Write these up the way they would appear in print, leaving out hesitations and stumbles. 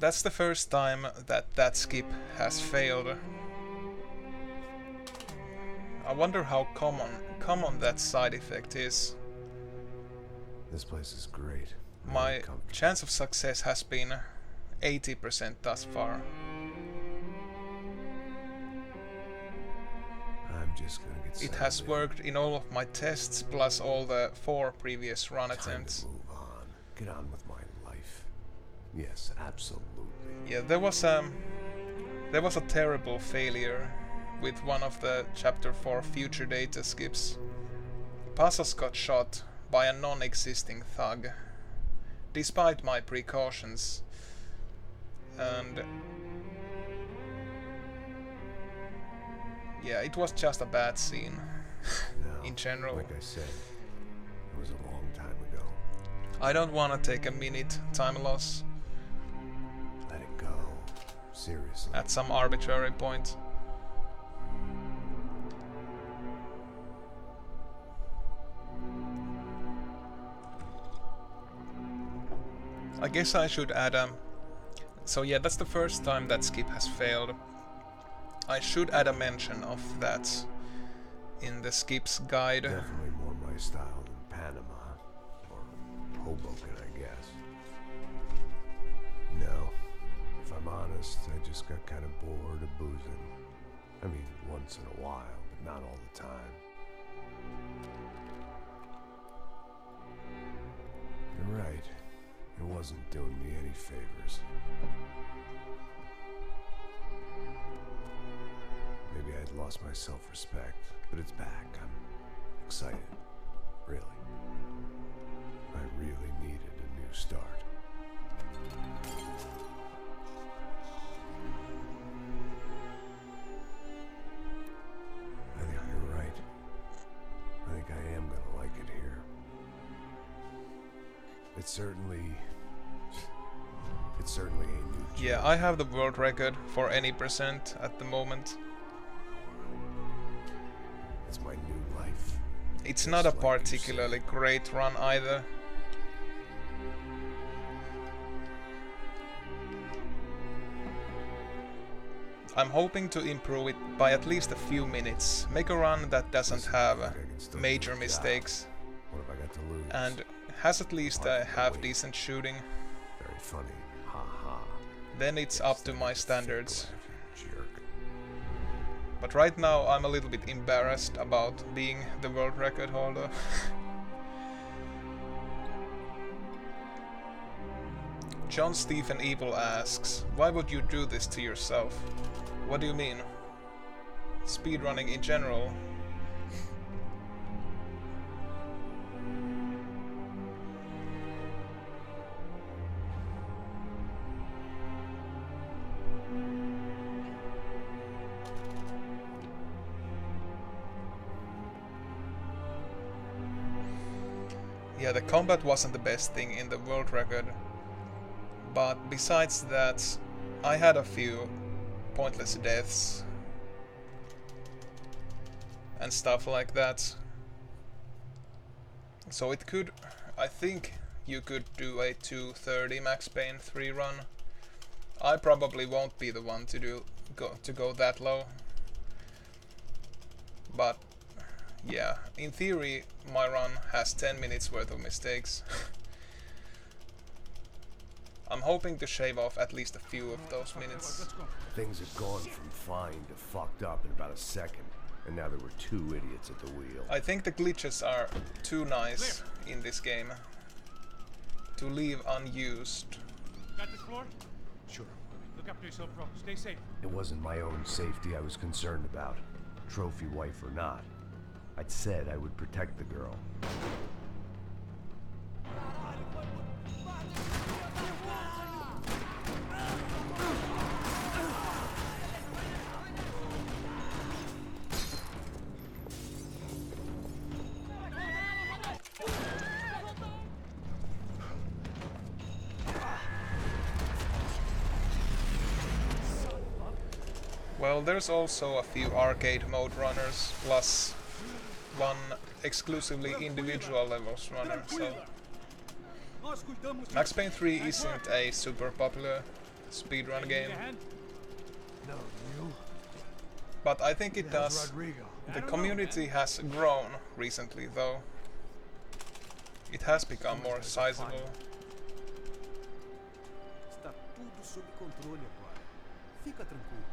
That's the first time that that skip has failed. I wonder how common that side effect is. This place is great. My chance of success has been 80% thus far. I'm just gonna get It has worked in all of my tests plus all the 4 previous run attempts. Move on. Get on with my life. Yes, absolutely. Yeah, there was a terrible failure with one of the Chapter 4 future data skips. Passos got shot by a non-existing thug, despite my precautions, and yeah, it was just a bad scene in general. Like I said, it was a long time ago. I don't want to take a minute time loss Let it go. Seriously. at some arbitrary point. I guess I should add so yeah, that's the first time that skip has failed. I should add a mention of that in the skips guide. Definitely more my style than Panama. Or Hoboken, I guess. No. If I'm honest, I just got kind of bored of boozing. I mean, once in a while, but not all the time. You're right. It wasn't doing me any favors. Maybe I had lost my self-respect, but it's back. I'm excited. Really. I really needed a new start. I think you're right. I think I am gonna like it here. It's certainly a new job. Yeah, I have the world record for any percent at the moment. It's my new life. It's Just not a like you particularly said. great run either. I'm hoping to improve it by at least a few minutes. Make a run that doesn't Listen, have I can still major do the job. mistakes What have I got to lose? and has at least a half decent shooting. Very funny. Ha ha. Then it's up to my standards. Fickle, you jerk. But right now I'm a little bit embarrassed about being the world record holder. John Stephen Evil asks, why would you do this to yourself? What do you mean? Speedrunning in general? Yeah, the combat wasn't the best thing in the world record, but besides that, I had a few pointless deaths and stuff like that. So it could, I think you could do a 2:30 Max Payne 3 run. I probably won't be the one to go that low. But yeah, in theory my run has 10 minutes worth of mistakes. I'm hoping to shave off at least a few of those minutes. Things have gone from fine to fucked up in about a second, and now there were 2 idiots at the wheel. I think the glitches are too nice in this game to leave unused. Got this floor? Sure. Look after yourself, bro. Stay safe. It wasn't my own safety I was concerned about, trophy wife or not. I'd said I would protect the girl. Well, there's also a few arcade mode runners, plus one exclusively individual levels runner, so Max Payne 3 isn't a super popular speedrun Need game. a hand? No, you? But I think it How's does. Rodrigo? I The don't know, community man. has grown recently, though. It has become more sizable. Está tudo sob controle agora. Fica tranquilo.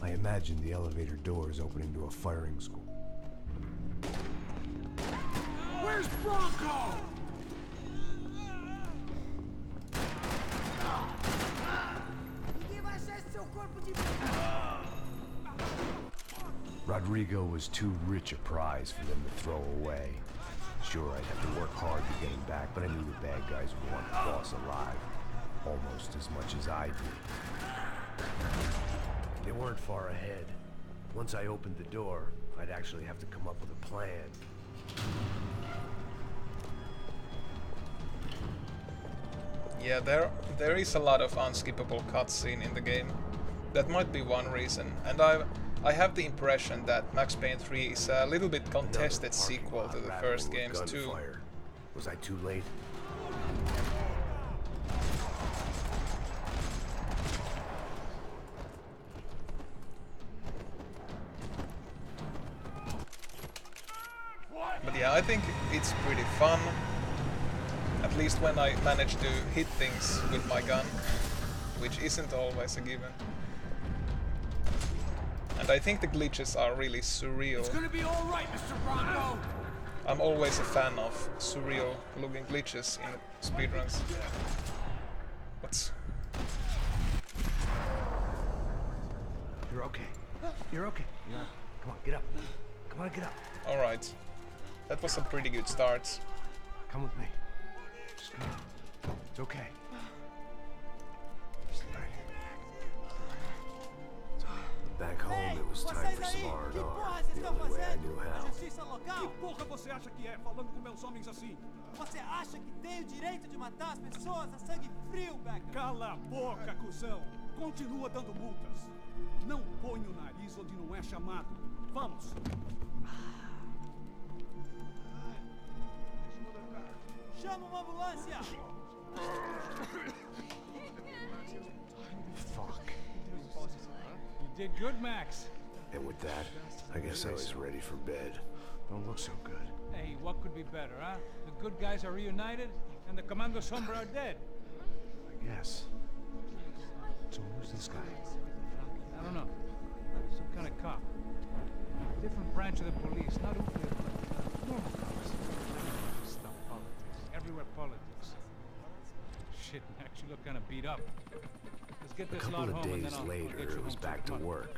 I imagine the elevator doors opening to a firing school. Where's Bronco? Rodrigo was too rich a prize for them to throw away. Sure, I'd have to work hard to get him back, but I knew the bad guys would want the boss alive. Almost as much as I did. They weren't far ahead. Once I opened the door, I'd actually have to come up with a plan. Yeah, there is a lot of unskippable cutscene in the game. That might be one reason, and I have the impression that Max Payne 3 is a little bit contested Another parking sequel lot to the rattling first with games too. gunfire. Was I too late? But yeah, I think it's pretty fun. At least when I manage to hit things with my gun, which isn't always a given. And I think the glitches are really surreal. It's gonna be all right, Mr. Bronco. I'm always a fan of surreal looking glitches in speedruns. What's... You're okay. You're okay. You're... Come on, get up. Come on, get up. Alright. That was a pretty good start. Come with me. Just come on. It's okay. Back home, it was time for some R&R. The only way I knew how. Justiça local? Que porra você acha que é, falando com meus homens assim? Você acha que tem o direito de matar as pessoas a sangue frio, Becker? Cala a boca, cuzão! Continua dando multas. Não põe o nariz onde não é chamado. Vamos! Chama uma ambulância! Fuck. You did good, Max. And with that, I guess I was ready for bed. Don't look so good. Hey, what could be better, huh? The good guys are reunited, and the Commando Sombra are dead. I guess. So who's this guy? I don't know. Some kind of cop. Different branch of the police, not Uclear, but normal cops. Stuff politics. Everywhere politics. Shit, Max, you look kind of beat up. Let's get A this couple lot of home and days then I'll later, get you it was home back to Come on. work.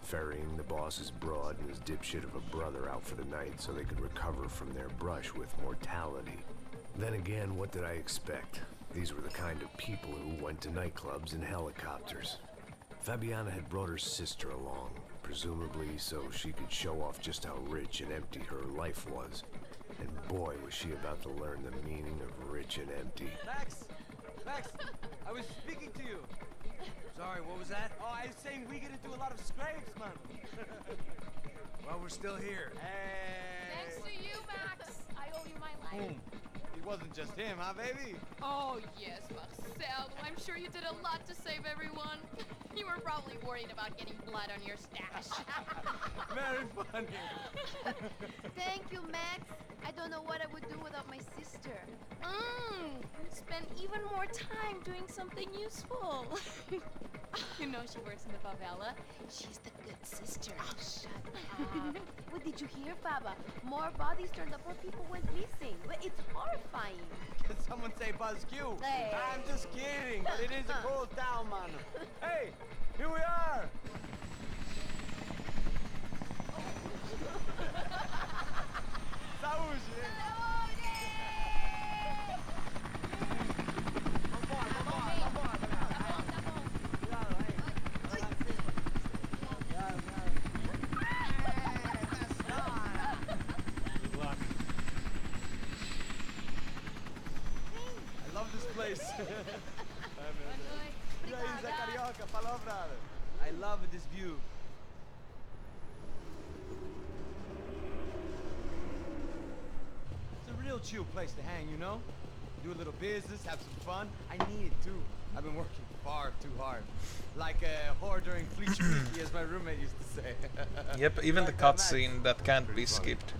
Ferrying the boss's broad and his dipshit of a brother out for the night so they could recover from their brush with mortality. Then again, what did I expect? These were the kind of people who went to nightclubs in helicopters. Fabiana had brought her sister along, presumably so she could show off just how rich and empty her life was. And boy, was she about to learn the meaning of rich and empty. Max! Max! I was speaking to you! Sorry, what was that? Oh, I was saying we get into a lot of scrapes, man! Well, we're still here. Hey! Thanks to you, Max. I owe you my life. Boom! It wasn't just him, huh, baby? Oh, yes, Marcel. I'm sure you did a lot to save everyone. You were probably worried about getting blood on your stash. Very funny! Thank you, Max. I don't know what I would do without my sister. Spend even more time doing something useful. You know she works in the favela. She's the good sister. Shut up. What did you hear, Baba? More bodies turned up where people went missing. But it's horrifying. Did someone say Buzz Q? Hey. I'm just kidding, but it is a cold town, man. Hey, here we are! Saúde! Good luck. I love this place. E aí, Zé Carioca, palavra. I love this view. real chill place to hang, you know? Do a little business, have some fun. I need it too. I've been working far too hard. Like a whore during Fleet Week, as my roommate used to say. Yep, even the Like that, Max? cutscene that can't be skipped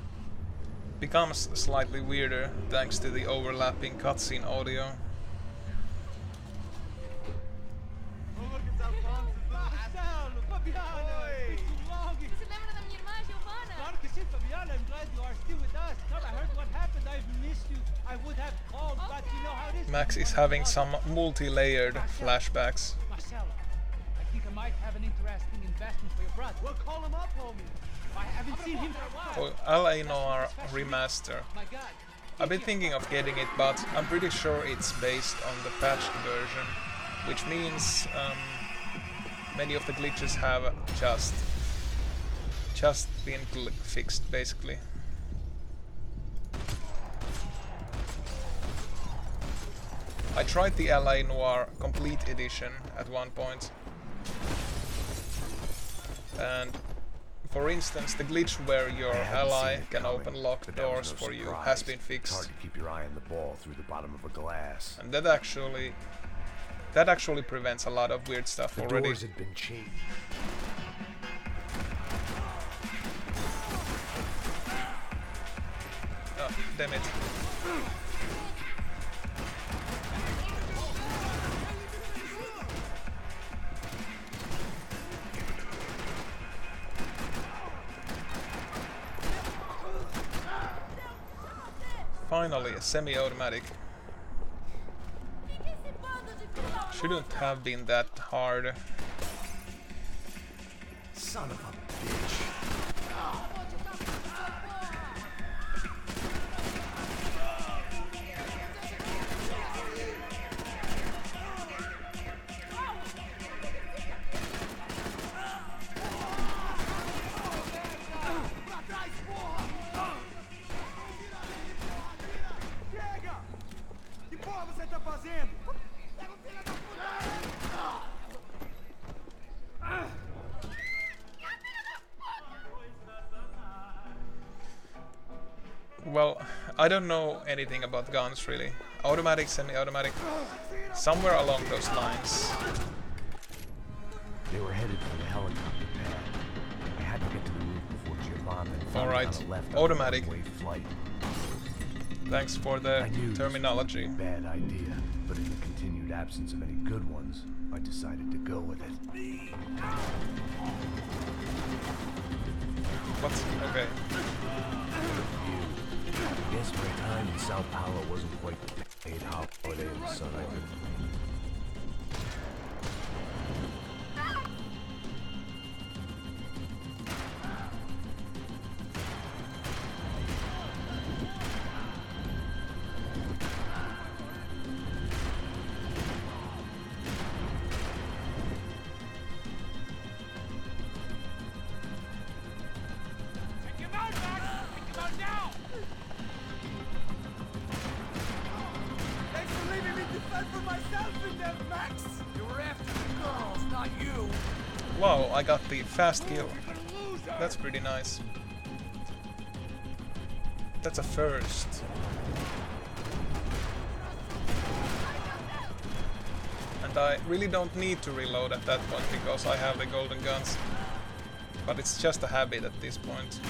becomes slightly weirder thanks to the overlapping cutscene audio. Oh, look, it's Alfonso's little Marcelo, Fabiana, it's been too long. Você lembra da minha irmã, Giovanna? Claro que sim, Fabiana. I'm glad you are still with us. Come, I heard what happened. I've missed you. I would have called, but you know how it is. Max is having some multi-layered flashbacks. Marcelo, I think I might have an interesting investment for your brother. Well, call him up, homie. I haven't seen him for a while. Oh, LA Noir Remaster. My God. I've been thinking of getting it, but I'm pretty sure it's based on the patched version, which means many of the glitches have just been fixed, basically. I tried the LA Noir Complete Edition at one point, and for instance, the glitch where your ally can open locked doors for you has been It's fixed, hard to keep your eye on the ball through the bottom of a glass. and that actually prevents a lot of weird stuff The already. doors had been changed. Oh, damn it. Finally, a semi-automatic. Shouldn't have been that hard. Son of a bitch. Chega! Que porra você tá fazendo? Well, I don't know anything about guns really. Automatic, semi-automatic, somewhere along those lines. They were headed for the helicopter pad. I had to get to the roof before Giovanna and Alright, Fabiana left automatic. on a one-way flight. Thanks for the I knew terminology. this was a bad idea, but in the continued absence of any good ones, I decided to go with it. What? Okay. Guess my time in Sao Paulo wasn't quite the paid holiday in the sun I could. Take him out, Max! Take him out now! Thanks for leaving me to fend for myself in there, Max! You were after the girls, not you! Wow, I got the fast kill. That's pretty nice. That's a first. And I really don't need to reload at that point because I have the golden guns. But it's just a habit at this point.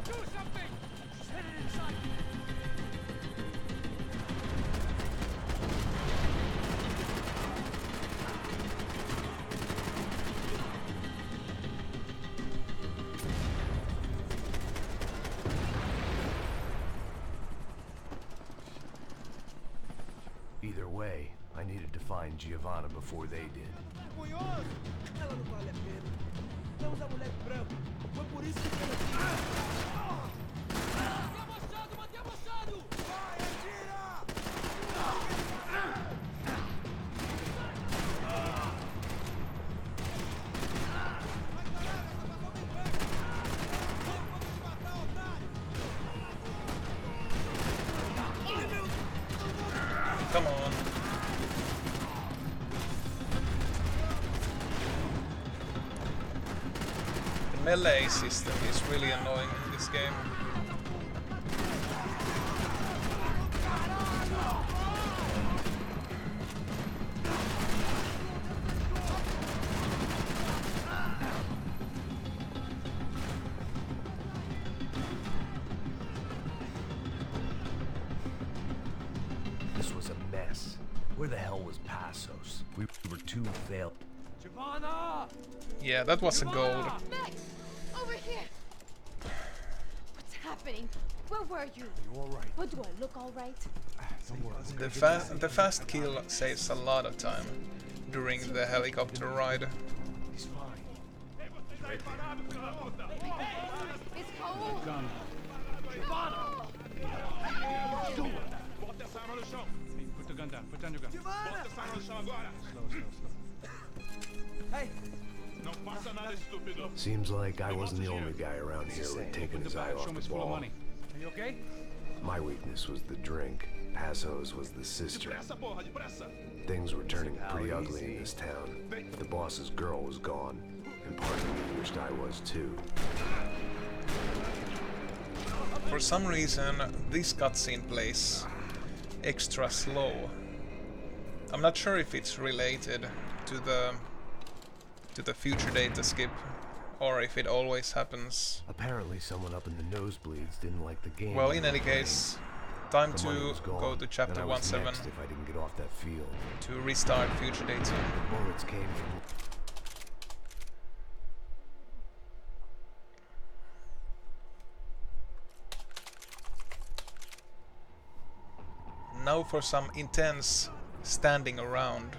Do something! She's headed inside. Either way, I needed to find Giovanna before they did. Orgulhoso? Ela não vale a pena. Temos a mulher branca. Foi por isso que fez assim. Mantenha abaixado! Vai, atira! Come on. melee system is really annoying in this game. This was a mess. Where the hell was Passos? We were too failed. Giovanna! Yeah, that was a gold. Max! Over here! What's happening? Where were you? You all right? What do I look all right? The fast kill saves a lot of time during the helicopter ride. He's fine. It's cold! Gun. Hey, put the gun down. Put down your gun. Slow, slow, slow. Hey! Seems like I wasn't the only guy around here who'd taken his eye off Show me the full of ball. money. Are you okay? My weakness was the drink. Passos was the sister. Things were turning pretty ugly in this town. The boss's girl was gone, and part of me wished I was too. For some reason, this cutscene plays extra slow. I'm not sure if it's related to the future data skip, or if it always happens. Apparently someone up in the nosebleeds didn't like the game. Well, in any case, time The money to was gone, go to chapter and I was 17 next if I didn't get off that field. to restart future data. Bullets came from... Now for some intense standing around.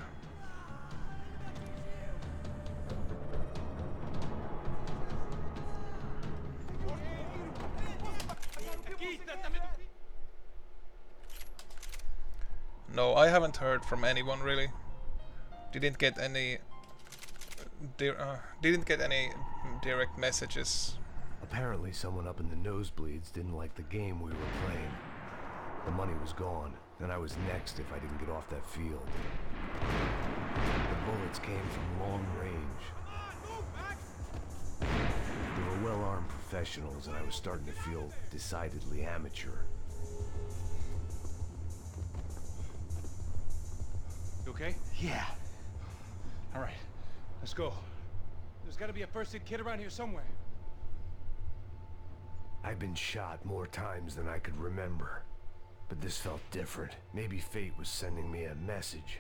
No, I haven't heard from anyone really. Didn't get any direct messages. Apparently someone up in the nosebleeds didn't like the game we were playing. The money was gone, and I was next if I didn't get off that field. The bullets came from long range. They were well-armed professionals, and I was starting to feel decidedly amateur. You okay? Yeah. All right. Let's go. There's got to be a first aid kit around here somewhere. I've been shot more times than I could remember. But this felt different. Maybe fate was sending me a message,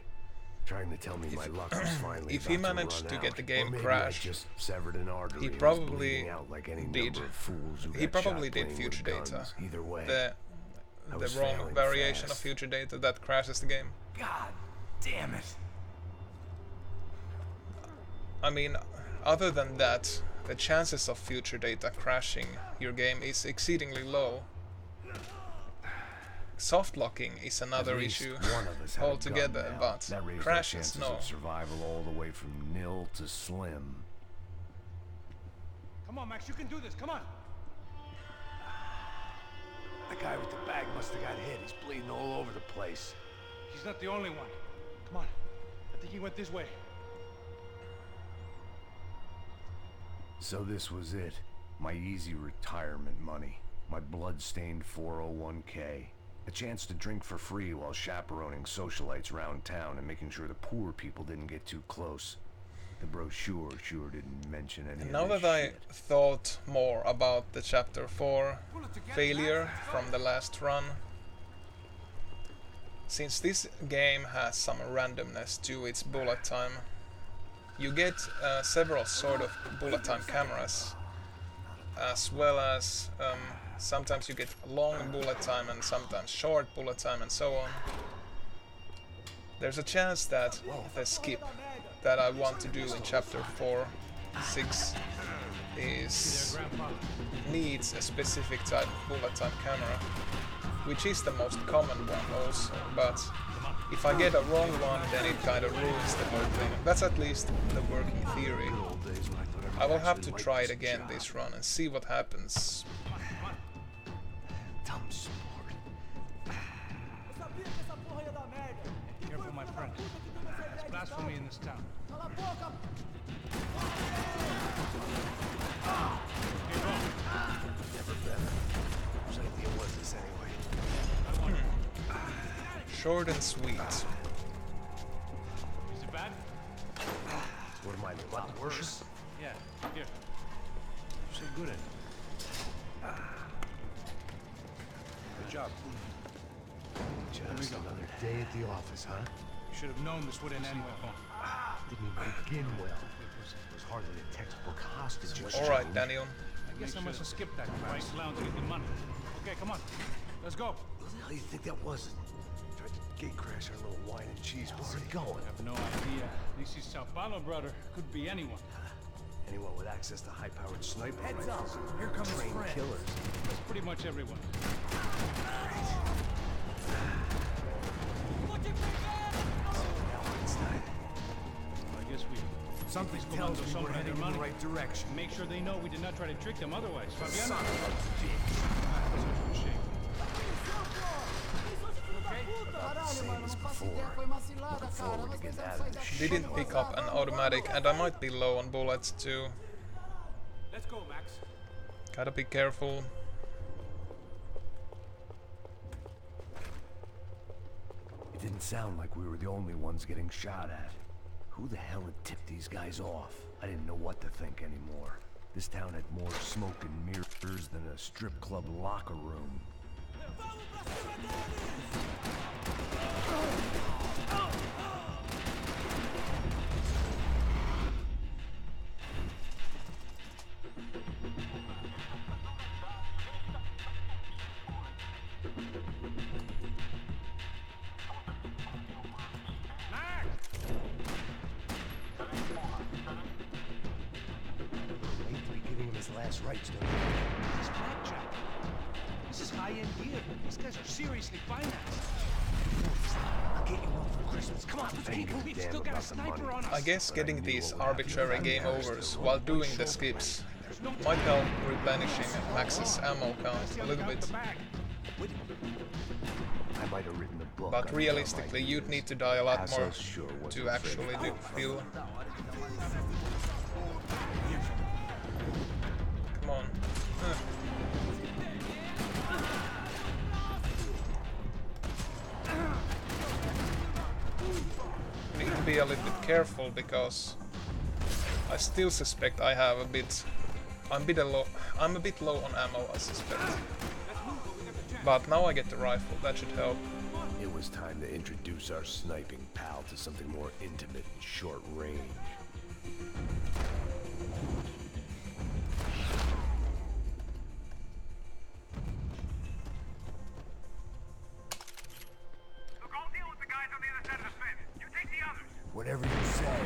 trying to tell me my luck was finally If he about managed to to run get out. the game Or maybe crashed, I just severed an artery he and was probably bleeding out like any did. number of fools who He got probably shot did playing future with data. guns. Either way, I The was wrong failing variation of fast. future data that crashes the game. God damn it! I mean, other than that, the chances of future data crashing your game is exceedingly low. Soft locking is another At least issue one of us had a gun altogether, now. but that raised our crashes, chances no. of survival all the way from nil to slim. Come on, Max. You can do this. Come on. The guy with the bag must have got hit. He's bleeding all over the place. He's not the only one. Come on. I think he went this way. So this was it. My easy retirement money. My blood-stained 401k. A chance to drink for free while chaperoning socialites around town and making sure the poor people didn't get too close. The brochure sure didn't mention any And of now this that I shit. thought more about the chapter 4 failure from the last run, since this game has some randomness to its bullet time, you get several sort of bullet time cameras, as well as sometimes you get long bullet time and sometimes short bullet time and so on. There's a chance that the skip that I want to do in chapter 4, 6 needs a specific type of bullet time camera, which is the most common one also, but if I get a wrong one, then it kind of ruins the whole thing. That's at least the working theory. I will have to try it again this run and see what happens. Dumb sport. Careful, my friend. There's blasphemy in this town. Short and sweet. Is it bad? What am I, a lot worse? Yeah, here. You're so good at it. Good job. Just another day at the office, huh? You should have known this wouldn't end well. Didn't even begin well. It was hardly a textbook hostage exchange. Alright, Daniel. I guess I must have skipped that right lounge to get the money. Okay, come on. Let's go. What the hell do you think that was? Tried to gate crash our little wine and cheese party. How's it going? I have no idea. This is Sao Paulo, brother. Could be anyone. Anyone with access to high-powered sniper Heads rifles. up. Here comes trained Fred. killers. That's pretty much everyone. Now Einstein. I guess we... Something These tells commandos me somehow we're had heading their in the money. right direction. Make sure they know we did not try to trick them otherwise. Fabiano? Son of a bitch. Such a shame. Same as before. Looking forward to getting out of this shit. Didn't pick up an automatic, and I might be low on bullets too. Let's go, Max. Gotta be careful. It didn't sound like we were the only ones getting shot at. Who the hell had tipped these guys off? I didn't know what to think anymore. This town had more smoke and mirrors than a strip club locker room. I hate to be giving him his last rites, don't you? This is blackjack. This is high-end gear. These guys are seriously financed. I'll get you one for Christmas. Come on, let's Hey, keep we've damn still got a about the money. sniper on us. I guess getting knew these what would happen arbitrary if I game embarrassed overs him. while doing the skips might help replenishing Max's ammo count a little bit. I might have written a book. But on realistically, how my you'd need to die a lot Pass more us sure wasn't to afraid actually of do, that. feel. Come on. Need to be a little bit careful because I still suspect I have a bit. I'm a bit low on ammo, I suspect. But now I get the rifle. That should help. It was time to introduce our sniping pal to something more intimate and short range. Look, I'll deal with the guys on the other side of the fence. You take the others. Whatever you say.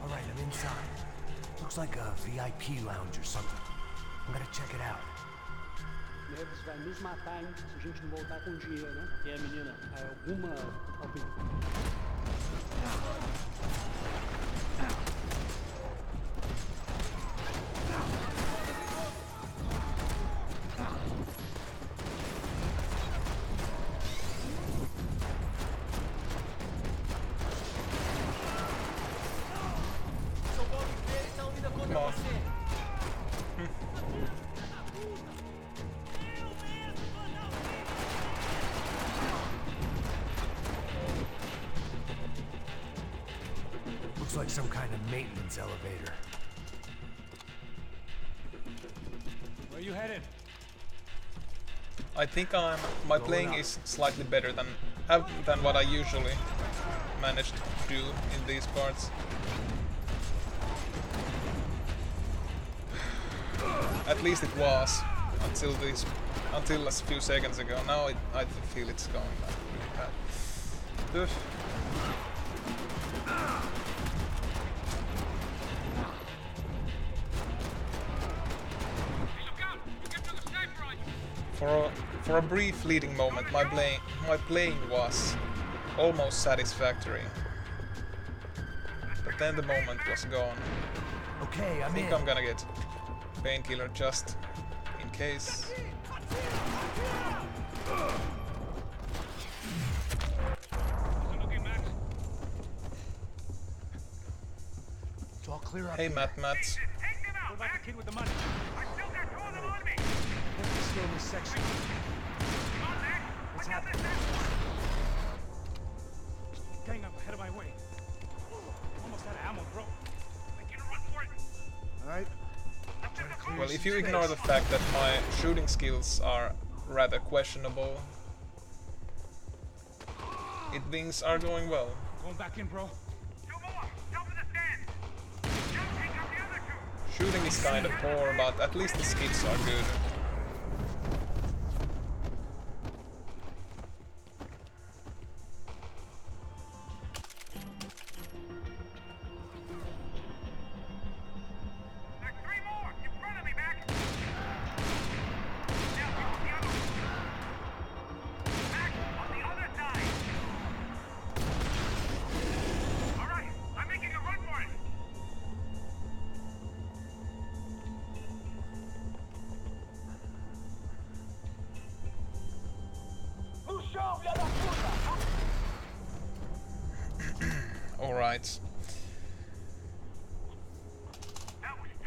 All right, I'm inside. Looks like a VIP lounge or something. I'm gonna check it out. Neves vai nos matar, hein, se a gente não voltar com dinheiro, né? E a menina, alguma opinião? Come on. Looks like some kind of maintenance elevator. Where you headed? I think my playing is slightly better than what I usually manage to do in these parts. At least it was until a few seconds ago. Now I feel it's going back really bad. Ugh. For a brief fleeting moment, my playing was almost satisfactory. But then the moment was gone. Okay, I think I'm gonna get painkiller just in case. It's all clear up Hey, here. Matt. What about the kid with the money? I still got two of them on me. Let's go in this section. What's happening? Gang up ahead of my way. Almost out of ammo, bro. I can run for it. Alright. Well, if you ignore the fact that my shooting skills are rather questionable, things are going well. Going back in, bro. Two more. Jump in the stand. Just take out the other two. Shooting is kinda poor, but at least the skills are good. There's three more in front of me, Max. Now go on the other one. Max, on the other side. All right, I'm making a run for it. Alright.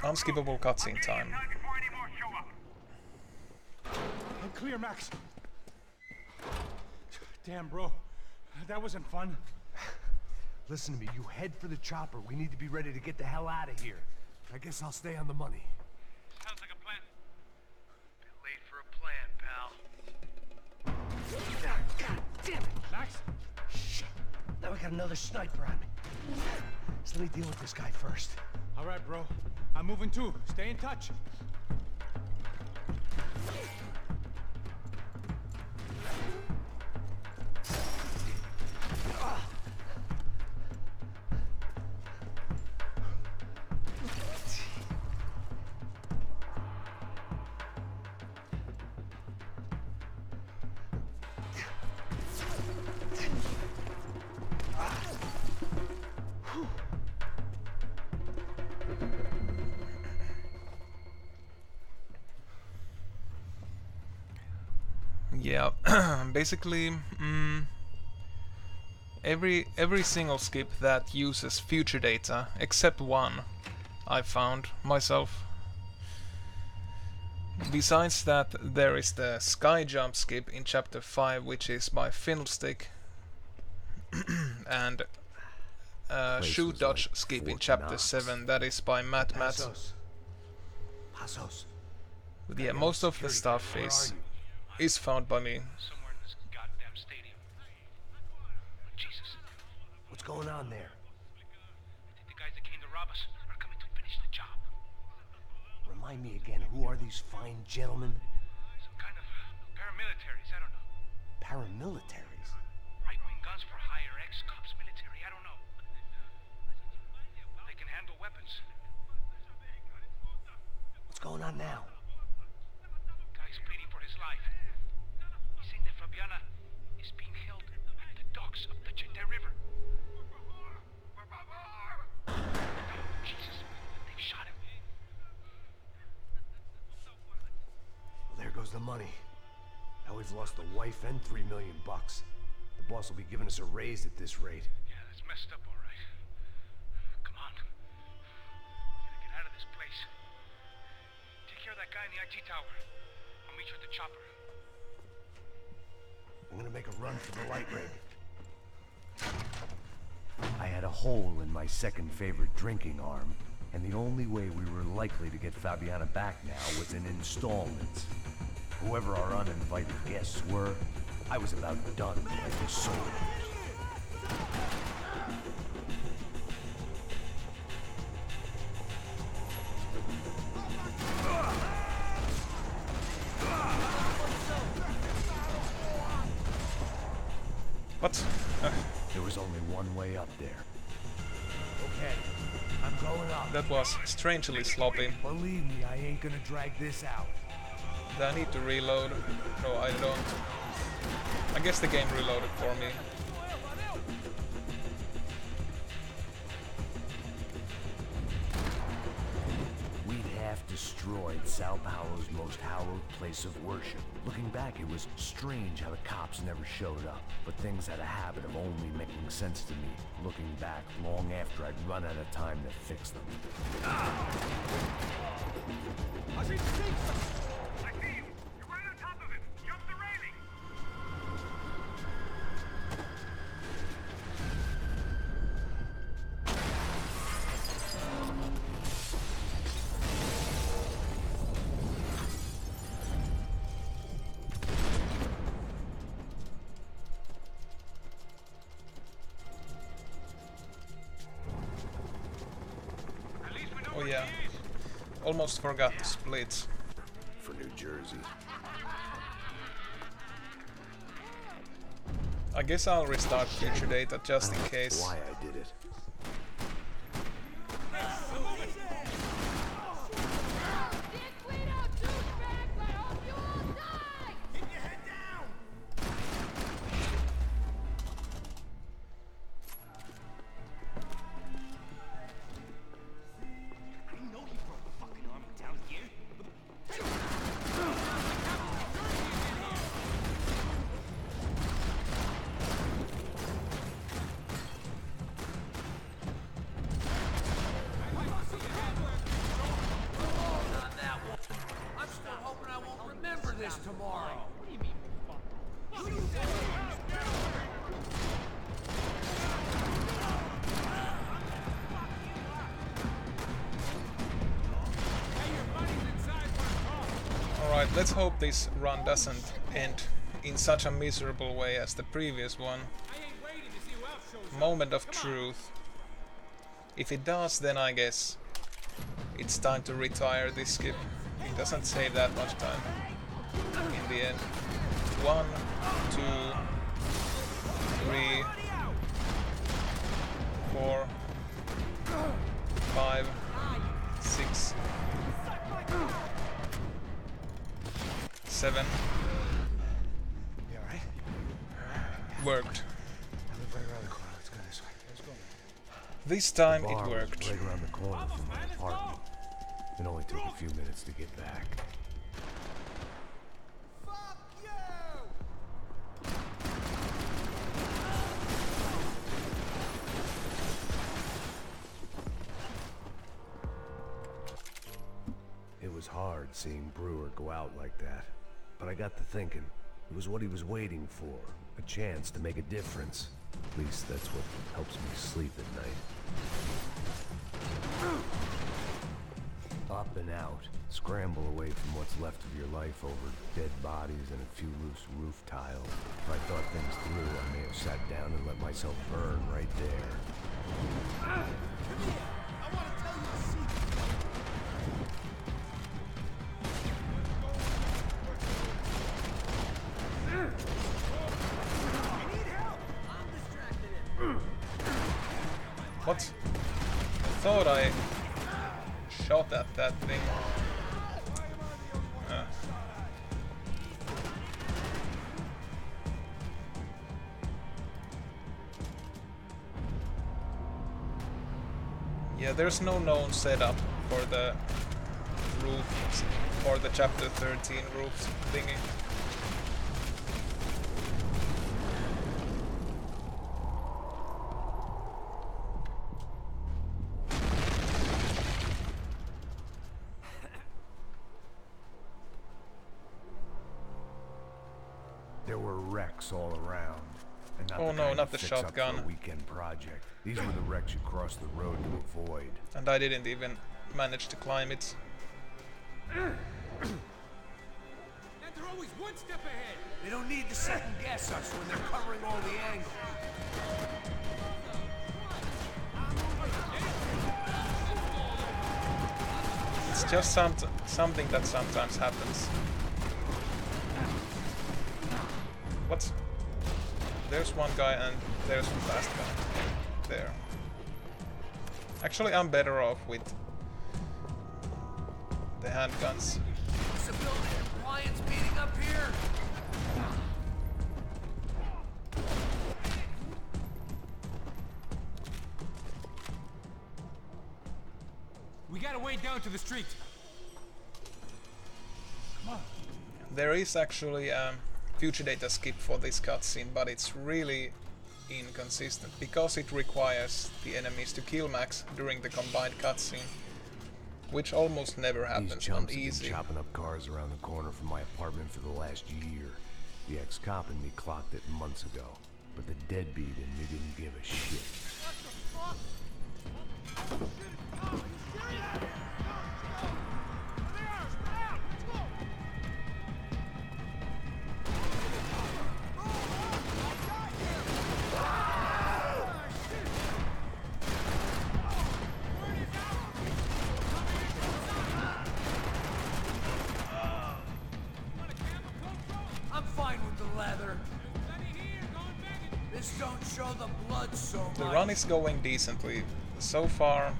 Unskippable cutscene time. Time before any more show up. I'm clear, Max. Damn, bro. That wasn't fun. Listen to me, you head for the chopper. We need to be ready to get the hell out of here. I guess I'll stay on the money. Sounds like a plan. Bit late for a plan, pal. God damn it, Max. Shit. Now we got another sniper on me. So let me deal with this guy first. All right, bro. I'm moving too. Stay in touch. Yeah, basically, every single skip that uses future data, except one, I found myself. Besides that, there is the sky jump skip in chapter 5, which is by Fiddlestick, and shoot dodge skip in chapter 7, that is by Matt. Passos. But yeah, most of the stuff is found by me. Somewhere in this goddamn stadium. Jesus. What's going on there? I think the guys that came to rob us are coming to finish the job. Remind me again, who are these fine gentlemen? Some kind of paramilitaries, I don't know. Paramilitaries? Right-wing guns for hire, ex-cops, military, I don't know. They can handle weapons. What's going on now? Guy's pleading for his life. He's saying that Fabiana is being held at the docks of the Chete River. Jesus, they've shot him. Well, there goes the money. Now we've lost the wife and $3 million bucks. The boss will be giving us a raise at this rate. Yeah, that's messed up, all right. Come on. We gotta get out of this place. Take care of that guy in the IT tower. I'll meet you at the chopper. I'm gonna make a run for the light rig. I had a hole in my second favorite drinking arm, and the only way we were likely to get Fabiana back now was in installments. Whoever our uninvited guests were, I was about done playing soldiers. What? There was only one way up there. Okay, I'm going up. That was strangely sloppy. Believe me, I ain't gonna drag this out. Do I need to reload? No, I don't. I guess the game reloaded for me. We'd half destroyed Sao Paulo's most hallowed place of worship. Looking back, it was strange how the cops never showed up, but things had a habit of only making sense to me, looking back long after I'd run out of time to fix them. I see you! You're right on top of him! Jump the railing! Oh yeah. Almost forgot to split. For New Jersey. I guess I'll restart future data just in case. Why I did it. Alright, let's hope this run doesn't end in such a miserable way as the previous one. Moment of truth. If it does, then I guess it's time to retire this skip. It doesn't save that much time in the end. 1, 2, 3, 4, 5, 6, 7. You alright? Worked. I live right around the corner. Let's go this way. Let's go. This time The it bar was worked. right around the corner from my apartment. It only took a few minutes to get back. Fuck you! It was hard seeing Brewer go out like that. But I got to thinking, it was what he was waiting for. A chance to make a difference. At least that's what helps me sleep at night. Up and out. Scramble away from what's left of your life over dead bodies and a few loose roof tiles. If I thought things through, I may have sat down and let myself burn right there. Come here! I want to tell you a secret. You need help! I'm distracted it. What? I thought I shot at that thing. Yeah, there's no known setup for the roof, for the chapter 13 roof thingy. There were wrecks all around. And Oh no, kind not you the fix up for shotgun. a weekend project. These were the wrecks you crossed the road to avoid. And I didn't even manage to climb it. And they're always one step ahead. They don't need to second guess us when they're covering all the angles. It's just something that sometimes happens. What? There's one guy and there's the last guy. There. Actually, I'm better off with the handguns. It's a building in Giants meeting up here? We gotta wade down to the street. Come on. There is actually a future data skip for this cutscene, but it's really inconsistent because it requires the enemies to kill Max during the combined cutscene, which almost never These happens on chumps have been easy. chopping up cars around the corner from my apartment for the last year. The ex-cop in me clocked it months ago, but the deadbeat in me didn't give a shit. I'm fine with the leather. This don't show the blood so much. The run is going decently so far,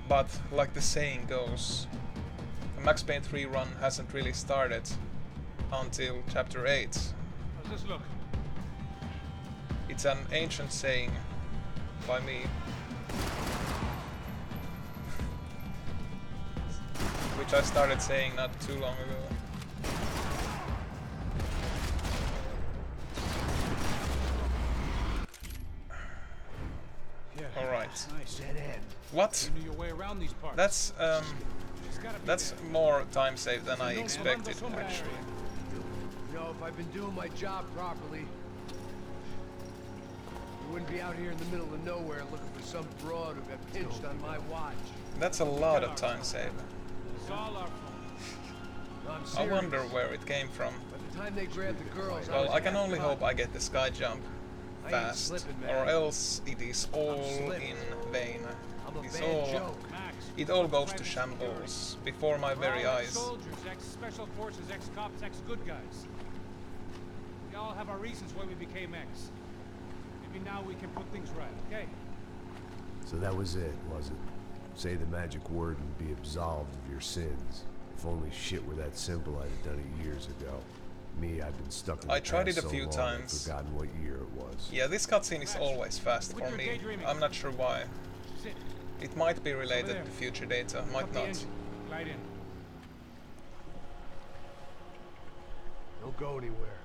but like the saying goes, the Max Payne 3 run hasn't really started until chapter 8. How's this look? It's an ancient saying by me, which I started saying not too long ago. Yeah. Alright. Nice. Dead end. What? You knew your way around these parts. That's It's gotta be that's there. more time save than I expected, Somebody. actually. You know, if I've been doing my job properly, we wouldn't be out here in the middle of nowhere looking for some broad who got pinched on my watch. That's a lot of time save. It's all our fault. No, I'm I serious. wonder where it came from. By the time they grabbed the girls, Well, was I can half only gone. hope I get the sky jump I ain't fast, slipping, man. or else it is all slipping. in vain. I'm a It's bad all, joke. Max, it all goes private to security. shambles before my We're very all eyes. Ex-soldiers, ex-special forces, ex-cops, ex-good guys. We all have our reasons why we became ex. Maybe now we can put things right, okay? So that was it, was it? Say the magic word and be absolved of your sins. If only shit were that simple, I'd have done it years ago. Me, I've been stuck in the I tried past it a so few long, times. I've forgotten what year it was. Yeah, this cutscene is always fast Quit for your me. daydreaming. I'm not sure why. Sit. It might be related there. to future data, Up might the not. engine. Glide in. Don't go anywhere.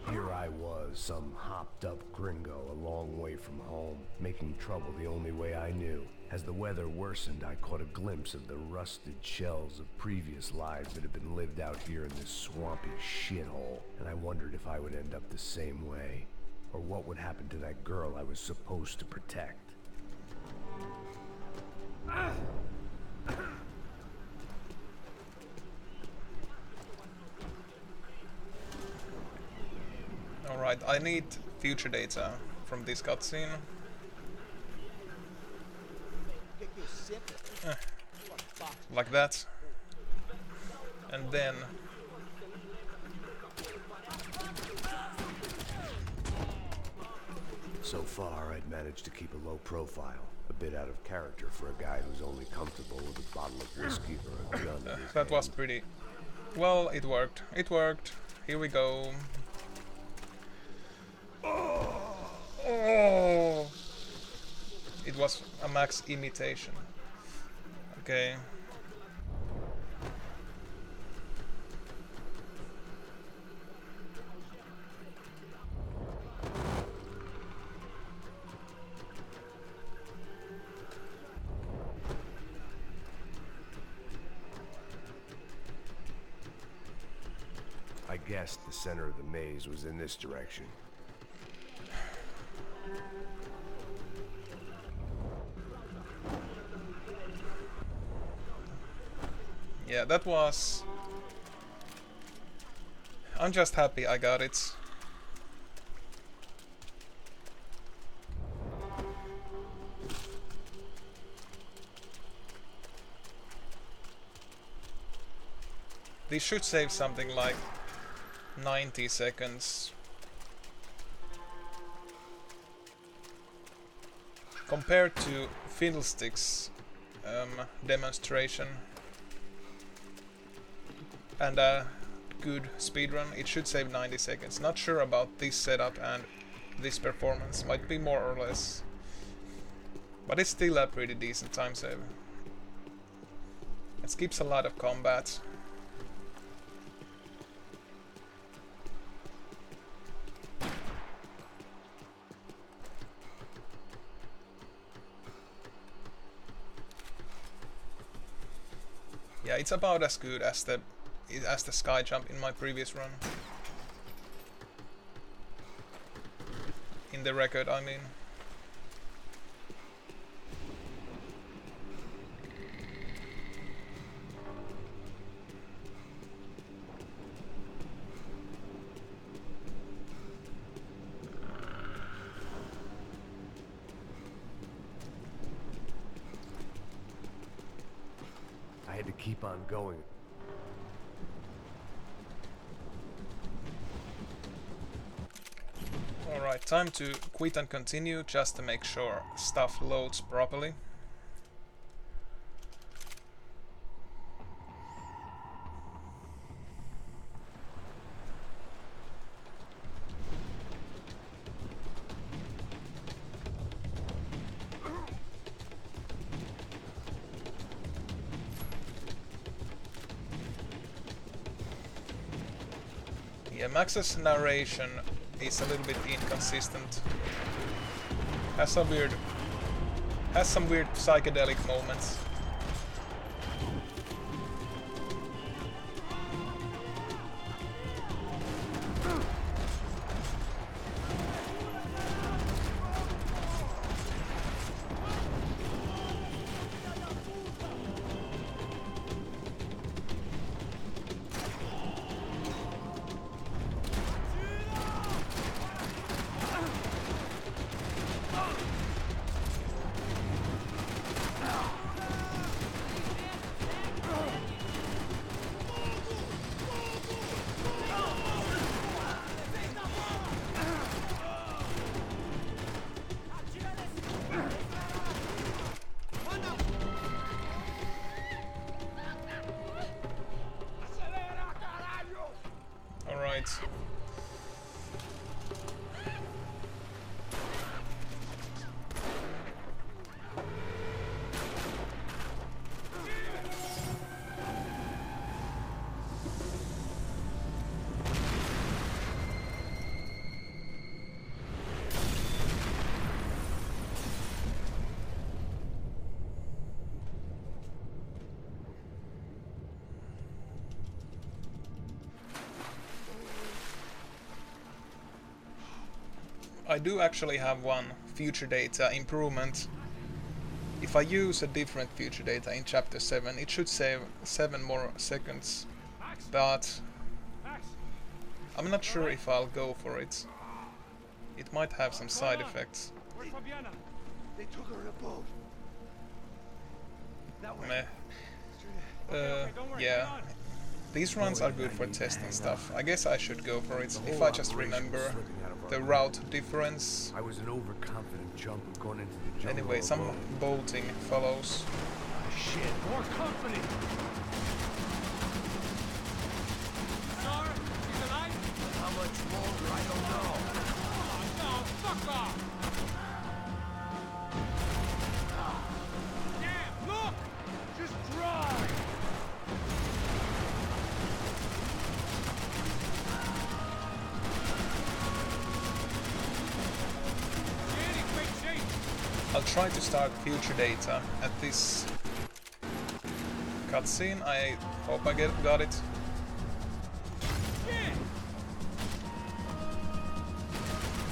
Here I was, some hopped-up gringo a long way from home, making trouble the only way I knew. As the weather worsened, I caught a glimpse of the rusted shells of previous lives that had been lived out here in this swampy shithole, and I wondered if I would end up the same way, or what would happen to that girl I was supposed to protect. Alright, I need future data from this cutscene. Like that. And then... So far, I'd managed to keep a low profile, a bit out of character for a guy who's only comfortable with a bottle of whiskey or a gun in his that was hand. pretty... Well, it worked. It worked. Here we go. Oh! It was a Max imitation. Okay. I guessed the center of the maze was in this direction. Yeah, that was... I'm just happy I got it. These should save something like 90 seconds. Compared to Fiddlestick's demonstration and a good speedrun, it should save 90 seconds. Not sure about this setup and this performance, might be more or less. But it's still a pretty decent time save. It skips a lot of combat. Yeah, it's about as good as the sky jump in my previous run. In the record, I mean. I had to keep on going. Alright, time to quit and continue just to make sure stuff loads properly. Yeah, Max's narration is a little bit inconsistent. Has some weird psychedelic moments. Alright. I do actually have one future data improvement. If I use a different future data in chapter 7, it should save 7 more seconds, but I'm not sure if I'll go for it. It might have some side effects. They took her in a boat. That way. Meh. Yeah. These runs are good for testing stuff. I guess I should go for it, if I just remember the route difference. I was an overconfident jump going into the jungle. Anyway, some alone. bolting follows. Shit, more company. Sir, he's alive? How much longer? I don't know. Oh, no, fuck off! Damn, look! Just drive. You're in great shape. I'll try to start future data at this cutscene. I hope I got it. Yeah!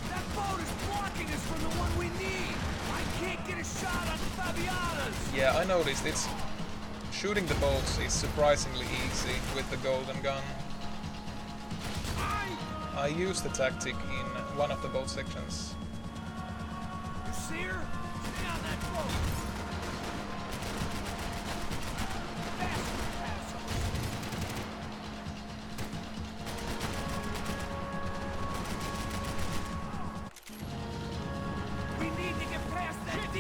That boat is blocking us from the one we need. I can't get a shot on the Fabianas. Yeah, I noticed it's shooting the boats is surprisingly easy with the golden gun. I used the tactic in one of the boat sections. You see her? Stay on that boat. Faster,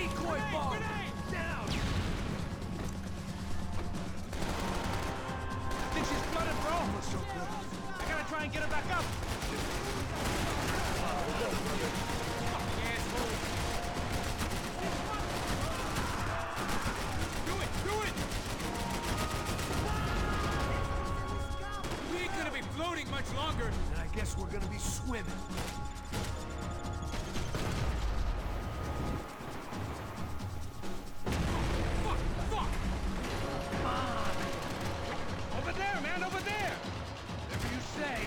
decoy bomb! Down! I think she's flooded, bro. I gotta try and get her back up. Fucking asshole. Do it! Do it! We ain't gonna be floating much longer. And I guess we're gonna be swimming. Fuck! Fuck! Come on! Over there, man! Over there! Whatever you say.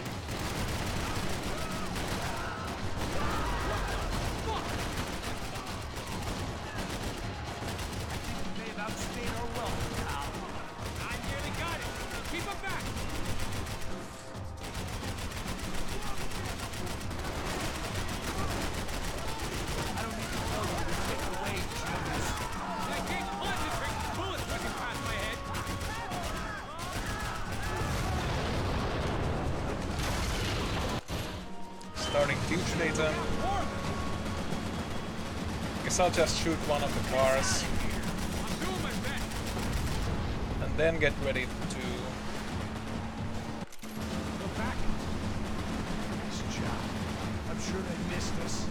Fuck! We may have outstayed our welcome, pal. I nearly got it. Keep him back. I don't need to tell you to take away, Jonas. I can't concentrate. Bullets whipping past my head. Starting future data. Guess I'll just shoot one of the cars I'm doing my best. and then get ready to. Go back. Nice job. I'm sure they missed us.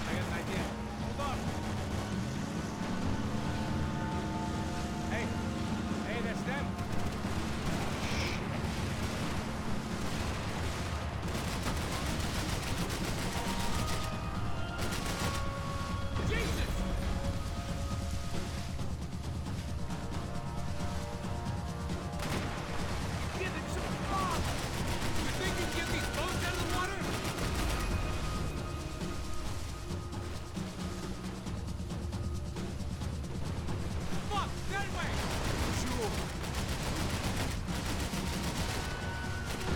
I got an idea. Hold on. Hey. Hey, that's them. Jesus! Give him some fun! You think you can get these boats out of the water? Fuck! That way! Sure.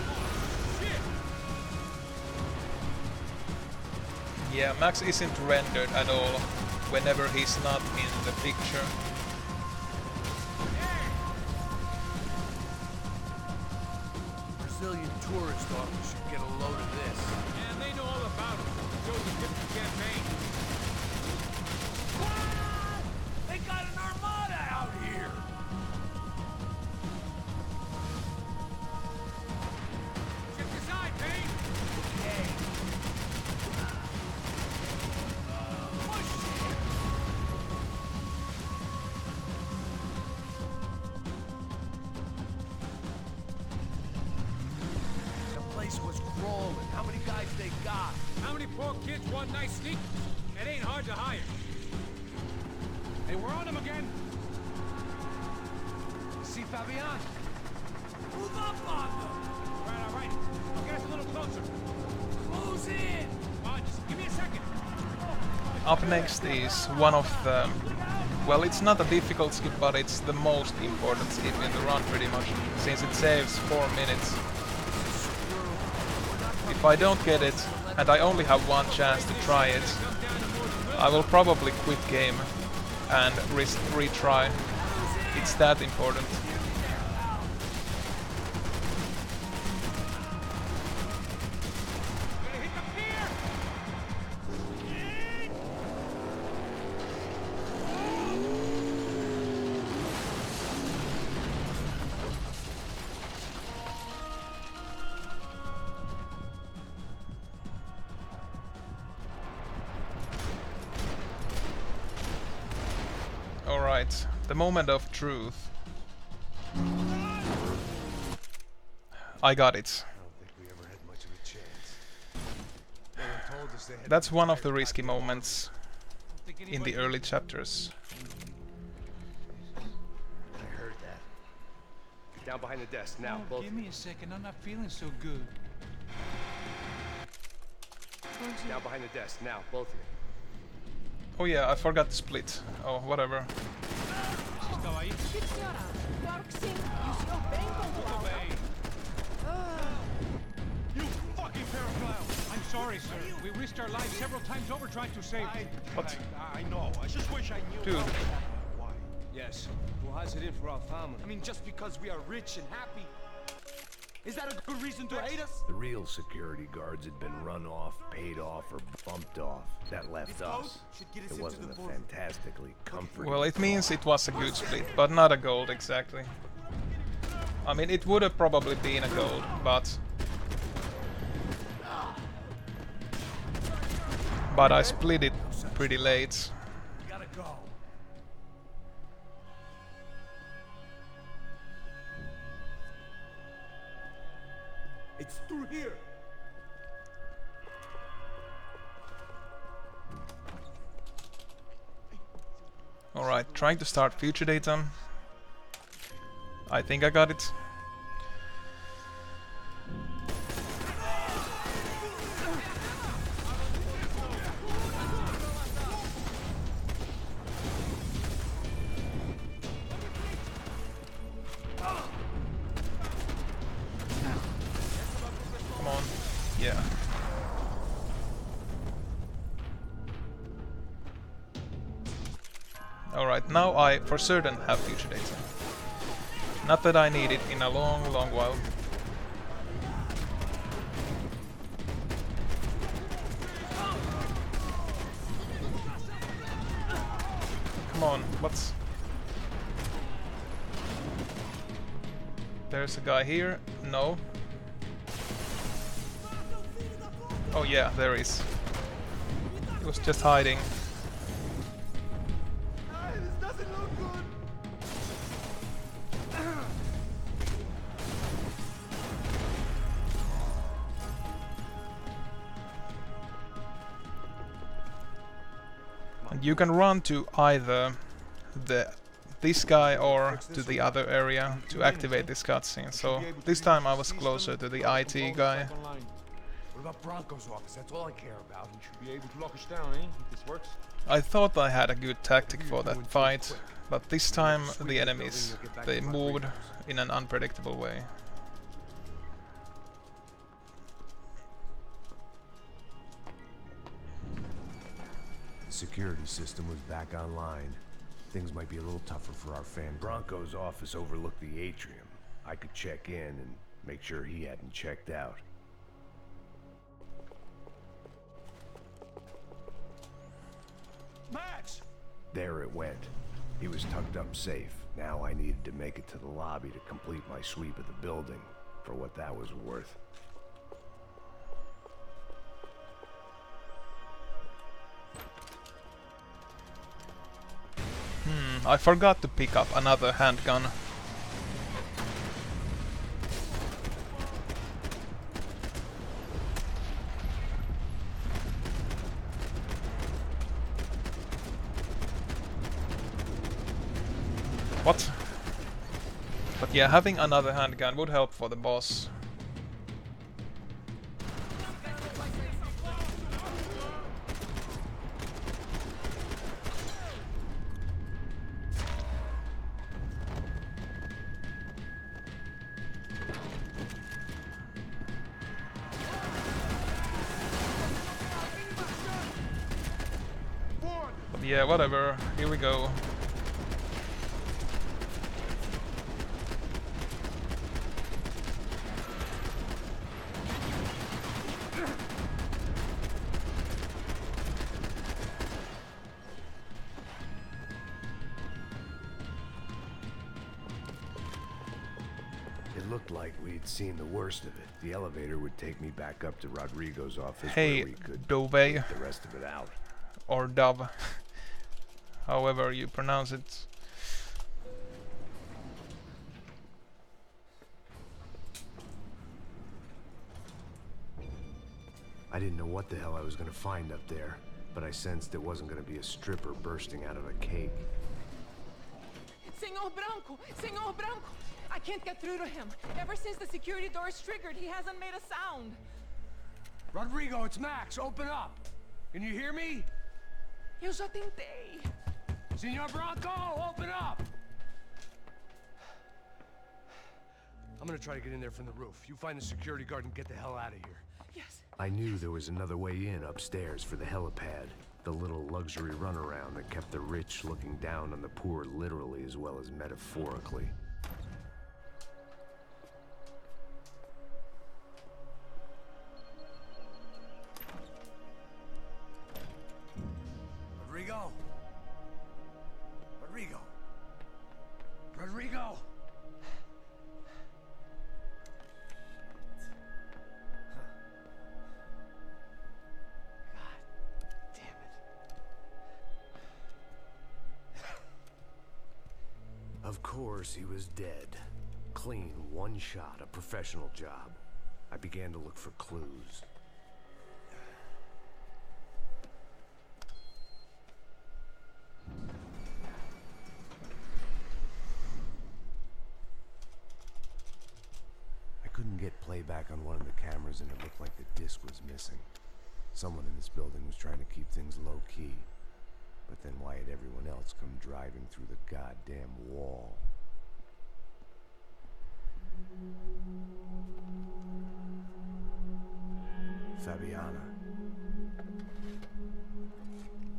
Oh, shit! Yeah, Max isn't rendered at all whenever he's not in the picture. Brazilian tourist office should get a load of this. And they know all about it. Shows a different campaign. They got an armada out here! Check this side, Payne! Okay. The place was crawling. How many guys they got? How many poor kids want nice sneakers? It ain't hard to hire. Hey, we're on them again. See Fabian? Move up on them! All right. I'll get us a little closer. Close in! Just give me a second. Up next is one of the. Well, it's not a difficult skip, but it's the most important skip in the run pretty much, since it saves 4 minutes. If I don't get it, and I only have one chance to try it, I will probably quit game and retry. It's that important. Gonna hit the pier! Alright, the moment of truth. I got it. I don't think we ever had much of a chance. That's one of the risky moments in the early chapters. I heard that. Down behind the desk, now, Oh, both. give me a second. I'm not feeling so good. Down behind the desk, now, both of you. Oh yeah, I forgot to split. Oh, whatever. Estava aí? Chique, senhora. Claro que sim. E o senhor bem pontual. You fucking pair of clowns! I'm sorry. sorry, sir. We risked our lives several times over trying to save you. What? I know. I just wish I knew. Dude. Why? Yes. Well, how's it in for our family? I mean, just because we are rich and happy, is that a good reason to hate us? The real security guards had been run off, paid off, or bumped off. That left us. It wasn't a fantastically comforting... Well, it means it was a good split, but not a gold exactly. I mean, it would have probably been a gold, but I split it pretty late. Gotta go. It's through here. Alright, trying to start future data. I think I got it. Come on. Yeah. Alright, now I for certain have future data. Not that I need it in a long while. Come on, what's... There's a guy here. No. Oh yeah, there is. He was just hiding. And you can run to either this guy or to the other area to activate this cutscene. So this time I was closer to the IT guy. What about Bronco's office? That's all I care about. He should be able to lock us down, eh? If this works. I thought I had a good tactic for that fight, but this time the enemies, they moved in an unpredictable way. The security system was back online. Things might be a little tougher for our fan. Bronco's office overlooked the atrium. I could check in and make sure he hadn't checked out. Max! There it went. He was tucked up safe. Now I needed to make it to the lobby to complete my sweep of the building, for what that was worth. I forgot to pick up another handgun. What? But yeah, having another handgun would help for the boss. But yeah, whatever. Here we go. It looked like we'd seen the worst of it. The elevator would take me back up to Rodrigo's office Hey, where we could Dove. wait the rest of it out. Or Dove. However you pronounce it. I didn't know what the hell I was gonna find up there, but I sensed it wasn't gonna be a stripper bursting out of a cake. Senor Branco! Senor Branco! I can't get through to him. Ever since the security door is triggered, he hasn't made a sound. Rodrigo, it's Max. Open up. Can you hear me? Eu já tentei. Senor Branco, open up! I'm gonna try to get in there from the roof. You find the security guard and get the hell out of here. Yes. I knew there was another way in upstairs for the helipad. The little luxury runaround that kept the rich looking down on the poor literally as well as metaphorically. Rodrigo! Rodrigo! Rodrigo! Of course, he was dead. Clean, one shot, a professional job. I began to look for clues. I couldn't get playback on one of the cameras and it looked like the disc was missing. Someone in this building was trying to keep things low-key. But then why had everyone else come driving through the goddamn wall? Fabiana.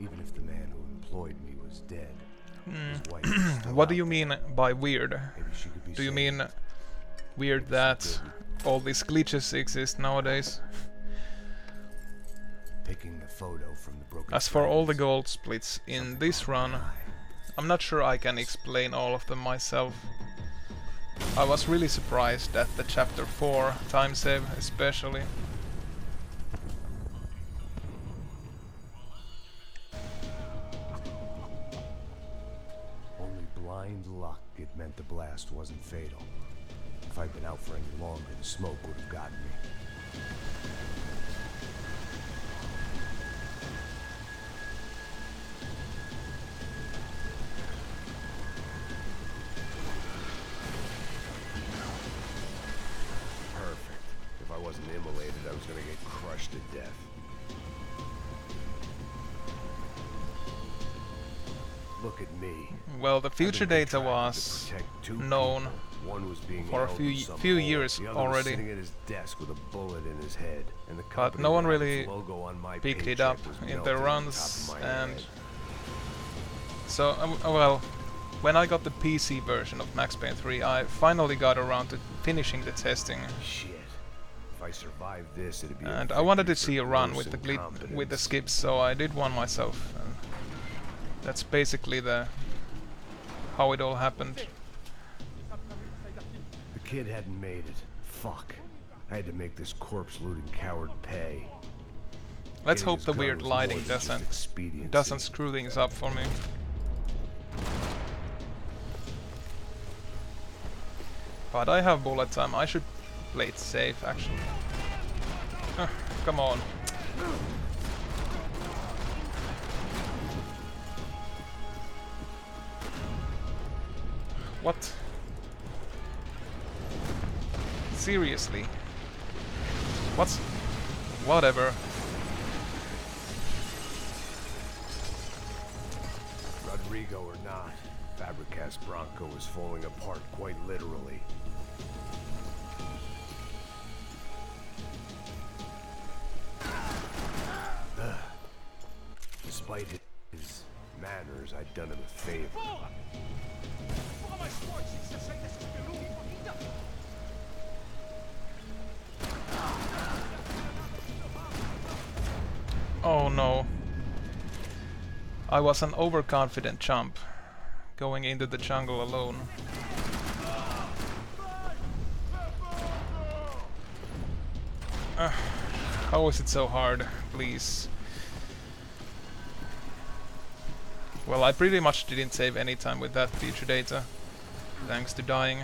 Even if the man who employed me was dead, his wife was still What do out you there. mean by weird? Maybe she could be Do you saved. mean weird that all these glitches exist nowadays? Picking the photo from the broken As for all the frames, gold splits in this run, I'm not sure I can explain all of them myself. I was really surprised at the chapter 4 time save especially. Only blind luck it meant the blast wasn't fatal. If I'd been out for any longer, the smoke would have gotten me. Perfect. If I wasn't immolated, I was gonna get crushed to death. Look at me. Well, the I've future been data contracted to was protect two known people. One was being for a held in few some few hole. years The other already. was sitting at his desk with a bullet in his head, and the But company no one that had really its logo on my picked it paycheck up was in melted their on runs, top of my and head. so well, when I got the PC version of Max Payne 3, I finally got around to finishing the testing, Shit. If I survived this, it'd be and a I wanted victory to for see a run gross with the incompetence. skips, so I did one myself. And that's basically how it all happened. The kid hadn't made it. Fuck. I had to make this corpse-looting coward pay. Let's Getting hope his the gun weird was more lighting than just expediency. doesn't screw things up for me. But I have bullet time. I should play it safe, actually. Come on. What? Seriously? What's... Whatever. Rodrigo or not, Fabricas Bronco was falling apart quite literally. Despite his manners, I'd done him a favor. Oh no. I was an overconfident chump, going into the jungle alone. How is it so hard, please? Well, I pretty much didn't save any time with that future data, thanks to dying.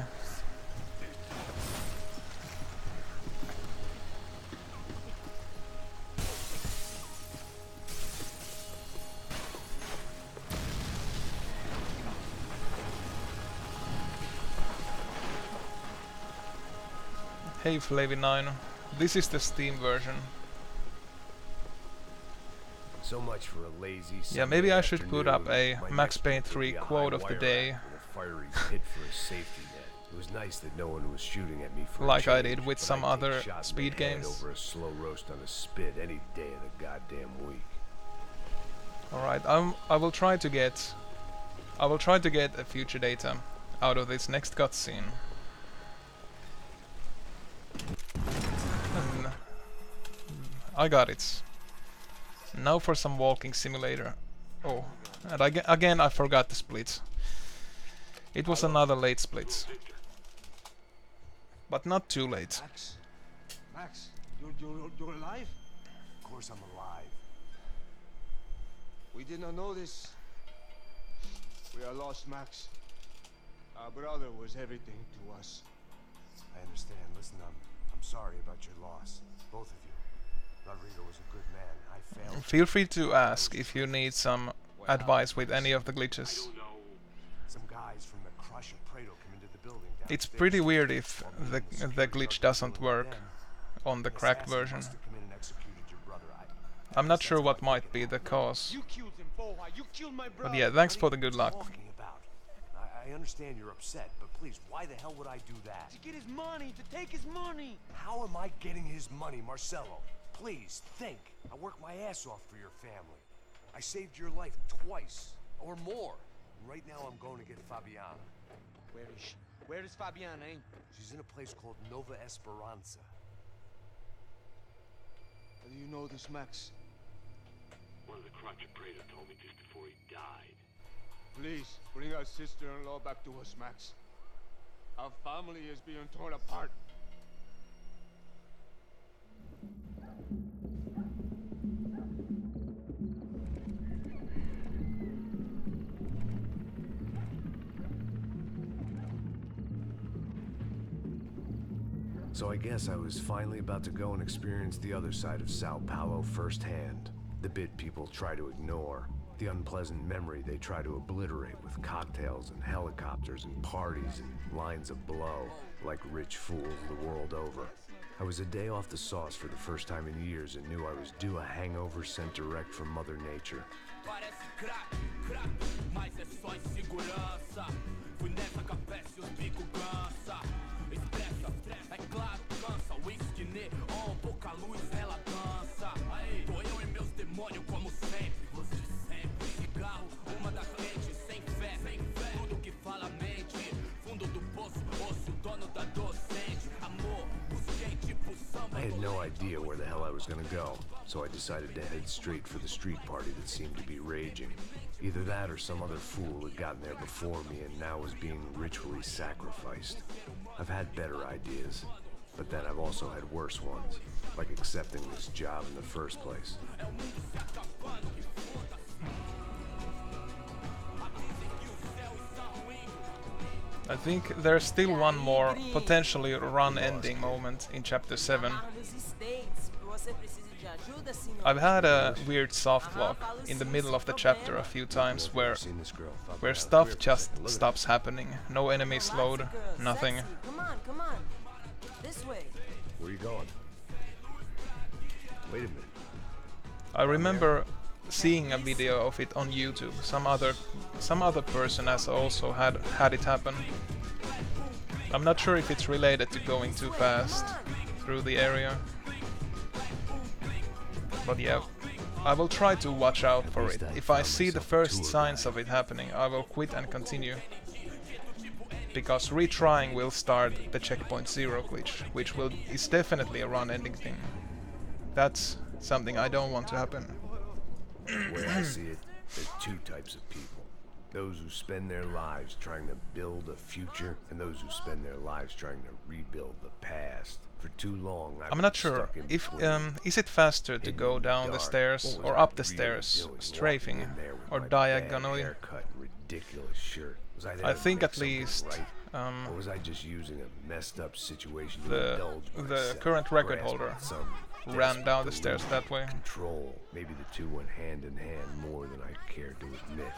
Hey Flavy9, this is the Steam version. So much for a lazy Yeah, maybe Sunday I should put up afternoon. a My Max next Payne pick would 3 be a quote of the high-wire day. act with a fiery pit for a safety net. It was nice that no one was shooting at me for a like I change, did with but some I'd take other a shot in speed the head games. over a slow roast on a spit any day of the goddamn week. Alright, I will try to get a future data out of this next cutscene. And I got it. Now for some walking simulator. Oh, and again I forgot the split. It was another late split. But not too late. Max, you're alive? Of course I'm alive. We did not know this. We are lost, Max. Our brother was everything to us. I understand. Listen, I'm sorry about your loss. Both of you. Rodrigo was a good man. I failed. Feel free to ask if you need some advice with any of the glitches. Some guys from the Crush of Prado come into the building. It's pretty weird if the glitch doesn't work on the cracked version. I'm not sure what might be the cause. But yeah, thanks for the good luck. I understand you're upset, but please, why the hell would I do that? To get his money, to take his money. How am I getting his money, Marcelo? Please, think. I worked my ass off for your family. I saved your life twice, or more. Right now I'm going to get Fabiana. Where is she? Where is Fabiana, eh? She's in a place called Nova Esperanza. How do you know this, Max? One of the Crotch of Prado told me just before he died. Please, bring our sister-in-law back to us, Max. Our family is being torn apart. So I guess I was finally about to go and experience the other side of Sao Paulo firsthand. The bit people try to ignore. The unpleasant memory they try to obliterate with cocktails and helicopters and parties and lines of blow, like rich fools the world over. I was a day off the sauce for the first time in years and knew I was due a hangover sent direct from Mother Nature. I had no idea where the hell I was gonna go, so I decided to head straight for the street party that seemed to be raging. Either that or some other fool had gotten there before me and now was being ritually sacrificed. I've had better ideas, but then I've also had worse ones, like accepting this job in the first place. I think there's still one more potentially run-ending moment in Chapter 7. I've had a weird soft lock in the middle of the chapter a few times where stuff just stops happening. No enemies load, nothing. Come on. This way. Where are you going? Wait a minute. I remember seeing a video of it on YouTube. Some other person has also had it happen. I'm not sure if it's related to going too fast through the area. But yeah, I will try to watch out for it. If I see the first signs of it happening, I will quit and continue. Because retrying will start the checkpoint 0 glitch, which is definitely a run-ending thing. That's something I don't want to happen. The way I see it, there's two types of people. Those who spend their lives trying to build a future, and those who spend their lives trying to rebuild the past. For too long, I'm not sure if is it faster to go down the stairs or up the stairs, strafing, or diagonally. Ridiculous shirt. I think at least or was I just using a messed up situation to indulge the current record holder ran down the stairs that way. Control. Maybe the two went hand in hand more than I cared to admit.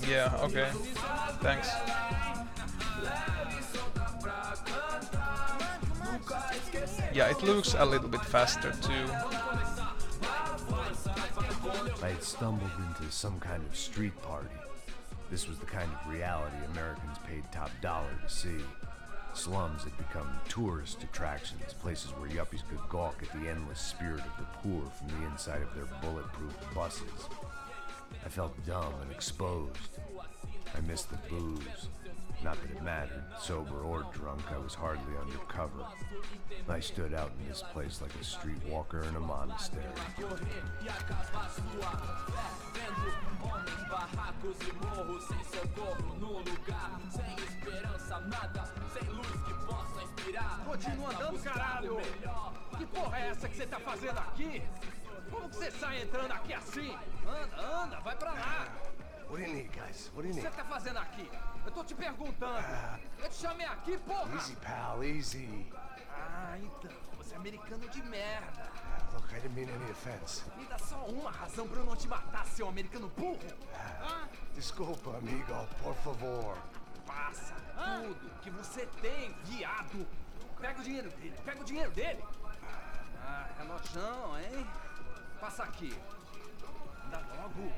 Yeah, okay. Thanks. Yeah, it looks a little bit faster too. I had stumbled into some kind of street party. This was the kind of reality Americans paid top dollar to see. Slums had become tourist attractions, places where yuppies could gawk at the endless spirit of the poor from the inside of their bulletproof buses. I felt dumb and exposed. I missed the booze. Not that it mattered, sober or drunk, I was hardly undercover. I stood out in this place like a streetwalker in a monastery. Continua andando, caralho! Que porra é essa que você tá fazendo aqui? Como que você sai entrando aqui assim? Anda, anda, vai pra lá! What do you need, guys? What do O you que need? você tá fazendo aqui? Eu tô te perguntando. Eu te chamei aqui, porra! Easy, pal, easy. Ah, então, você é americano de merda. Look, I didn't mean any offense. Me dá só uma razão pra eu não te matar, seu americano burro. Desculpa, amigo, por favor. Passa tudo que você tem, viado. Pega o dinheiro dele, pega o dinheiro dele. Ah, relojão, hein? Passa aqui. Dá logo.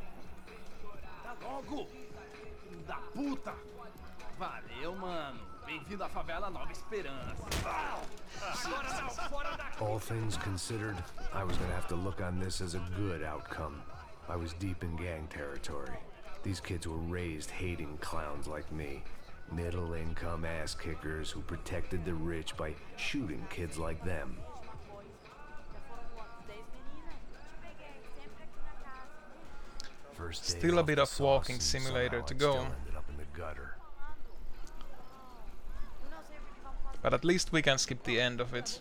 Dá logo. Filho da puta. Valeu, mano. Bem-vindo à favela Nova Esperança. Agora não, fora daqui. All things considered, I was gonna have to look on this as a good outcome. I was deep in gang territory. These kids were raised hating clowns like me. Middle-income ass-kickers who protected the rich by shooting kids like them. First day Still a off bit the of walking sauce, and simulator somehow to I go. still ended up in the gutter. But at least we can skip the end of it.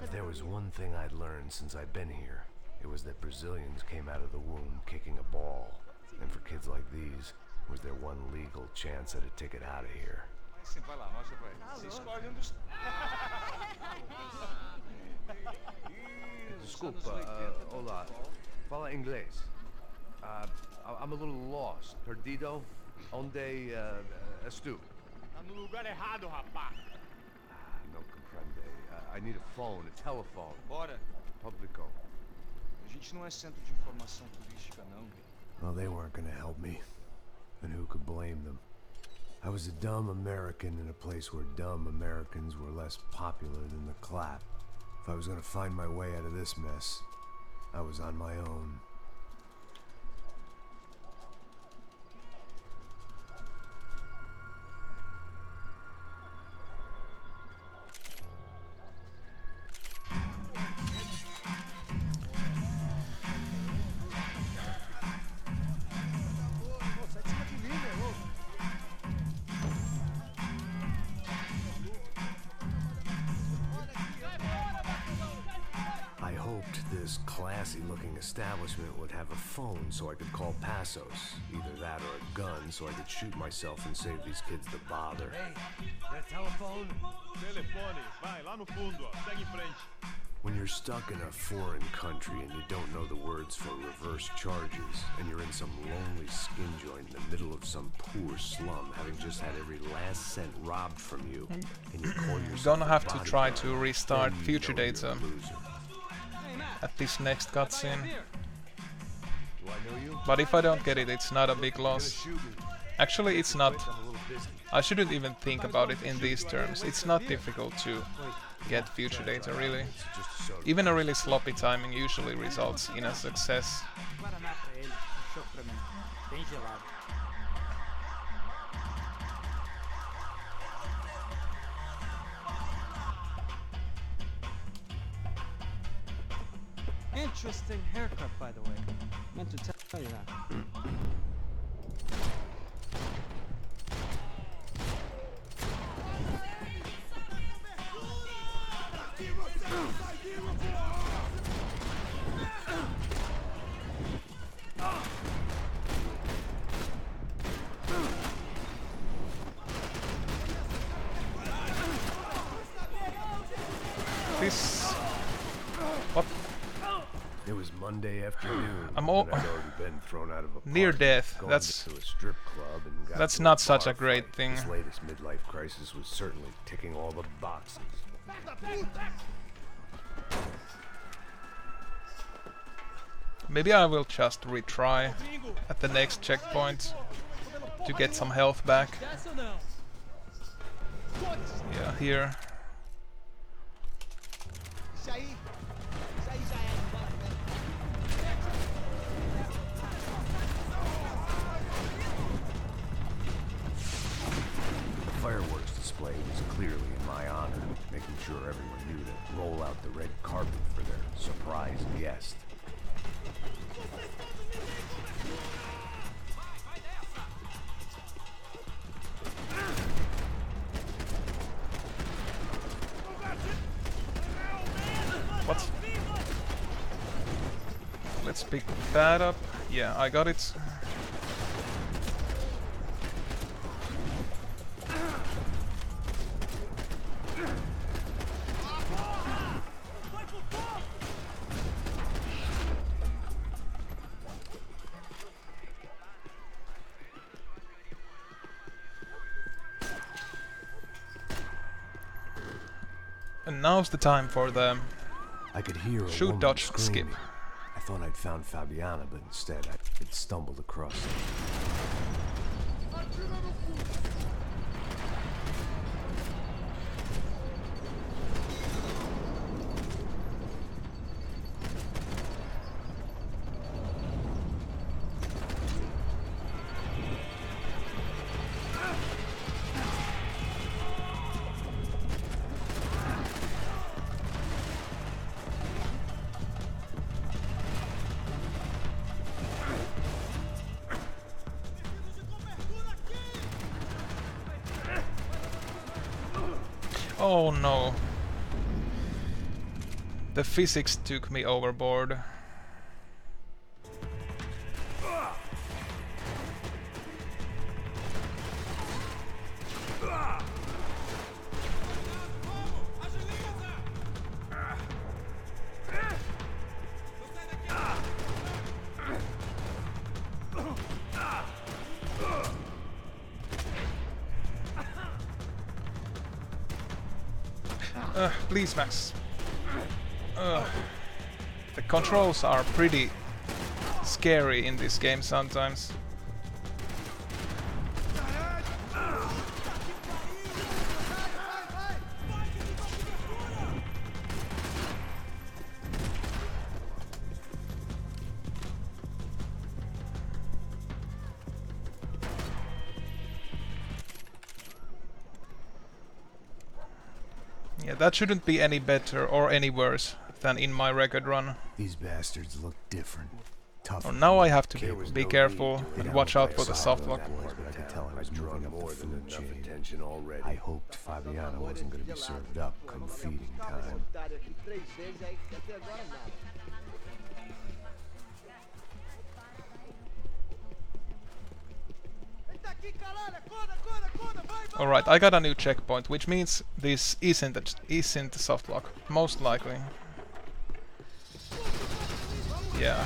If there was one thing I'd learned since I've been here, it was that Brazilians came out of the womb kicking a ball. And for kids like these, was their one legal chance at a ticket out of here. Sim, vai lá, mostra pra ele. Você escolhe dos... Desculpa, olá. Fala inglês. I'm a little lost. Perdido? Onde és tu? Tá no lugar errado, rapaz. Não compreende. I need a phone, a telephone. Bora. Publico. A gente não é centro de informação turística, não. Well, they weren't gonna help me. And who could blame them? I was a dumb American in a place where dumb Americans were less popular than the clap. If I was gonna find my way out of this mess, I was on my own. I hoped this classy-looking establishment would have a phone so I could call Passos. Either that or a gun so I could shoot myself and save these kids the bother. Hey, that telephone? Telefone, vai lá no fundo, ó. Segue em frente. When you're stuck in a foreign country and you don't know the words for reverse charges, and you're in some lonely skin joint in the middle of some poor slum, having just had every last cent robbed from you, and you call yourself Gonna have a to bodyguard, try to restart then you future know you're data a loser. at this next cutscene. Do I know you? But if I don't get it, it's not a big loss. Actually, it's not. I shouldn't even think about it in these terms. It's not difficult to get future data, really. Even a really sloppy timing usually results in a success. Guaraná pra ele, choco pra mim. Bem gelado. Interesting haircut, by the way. Meant to tell you that. This... What? It was Monday afternoon. I'm and I'd already been thrown out of a near party, death. gone That's to a strip club and got that's into not a such a bar great fight. thing. This latest midlife crisis was certainly ticking all the boxes. Maybe I will just retry at the next checkpoint to get some health back. Yeah, here. The fireworks display was clearly in my honor, making sure everyone knew to roll out the red carpet for their surprise guest. What? Let's pick that up. Yeah, I got it. And now's the time for the I could hear a shoot, woman dodge, screaming. skip. I thought I'd found Fabiana, but instead I had stumbled across her. Oh no. The physics took me overboard. Please, Max. The controls are pretty scary in this game sometimes. Yeah, that shouldn't be any better or any worse than in my record run. These bastards look different. Tough. Oh, now I have to be careful and watch out for the soft lock. But I could tell I was moving up the food chain. I hoped Fabiana wasn't going to be served up come feeding time. Alright, I got a new checkpoint, which means this isn't a soft lock, most likely. Yeah.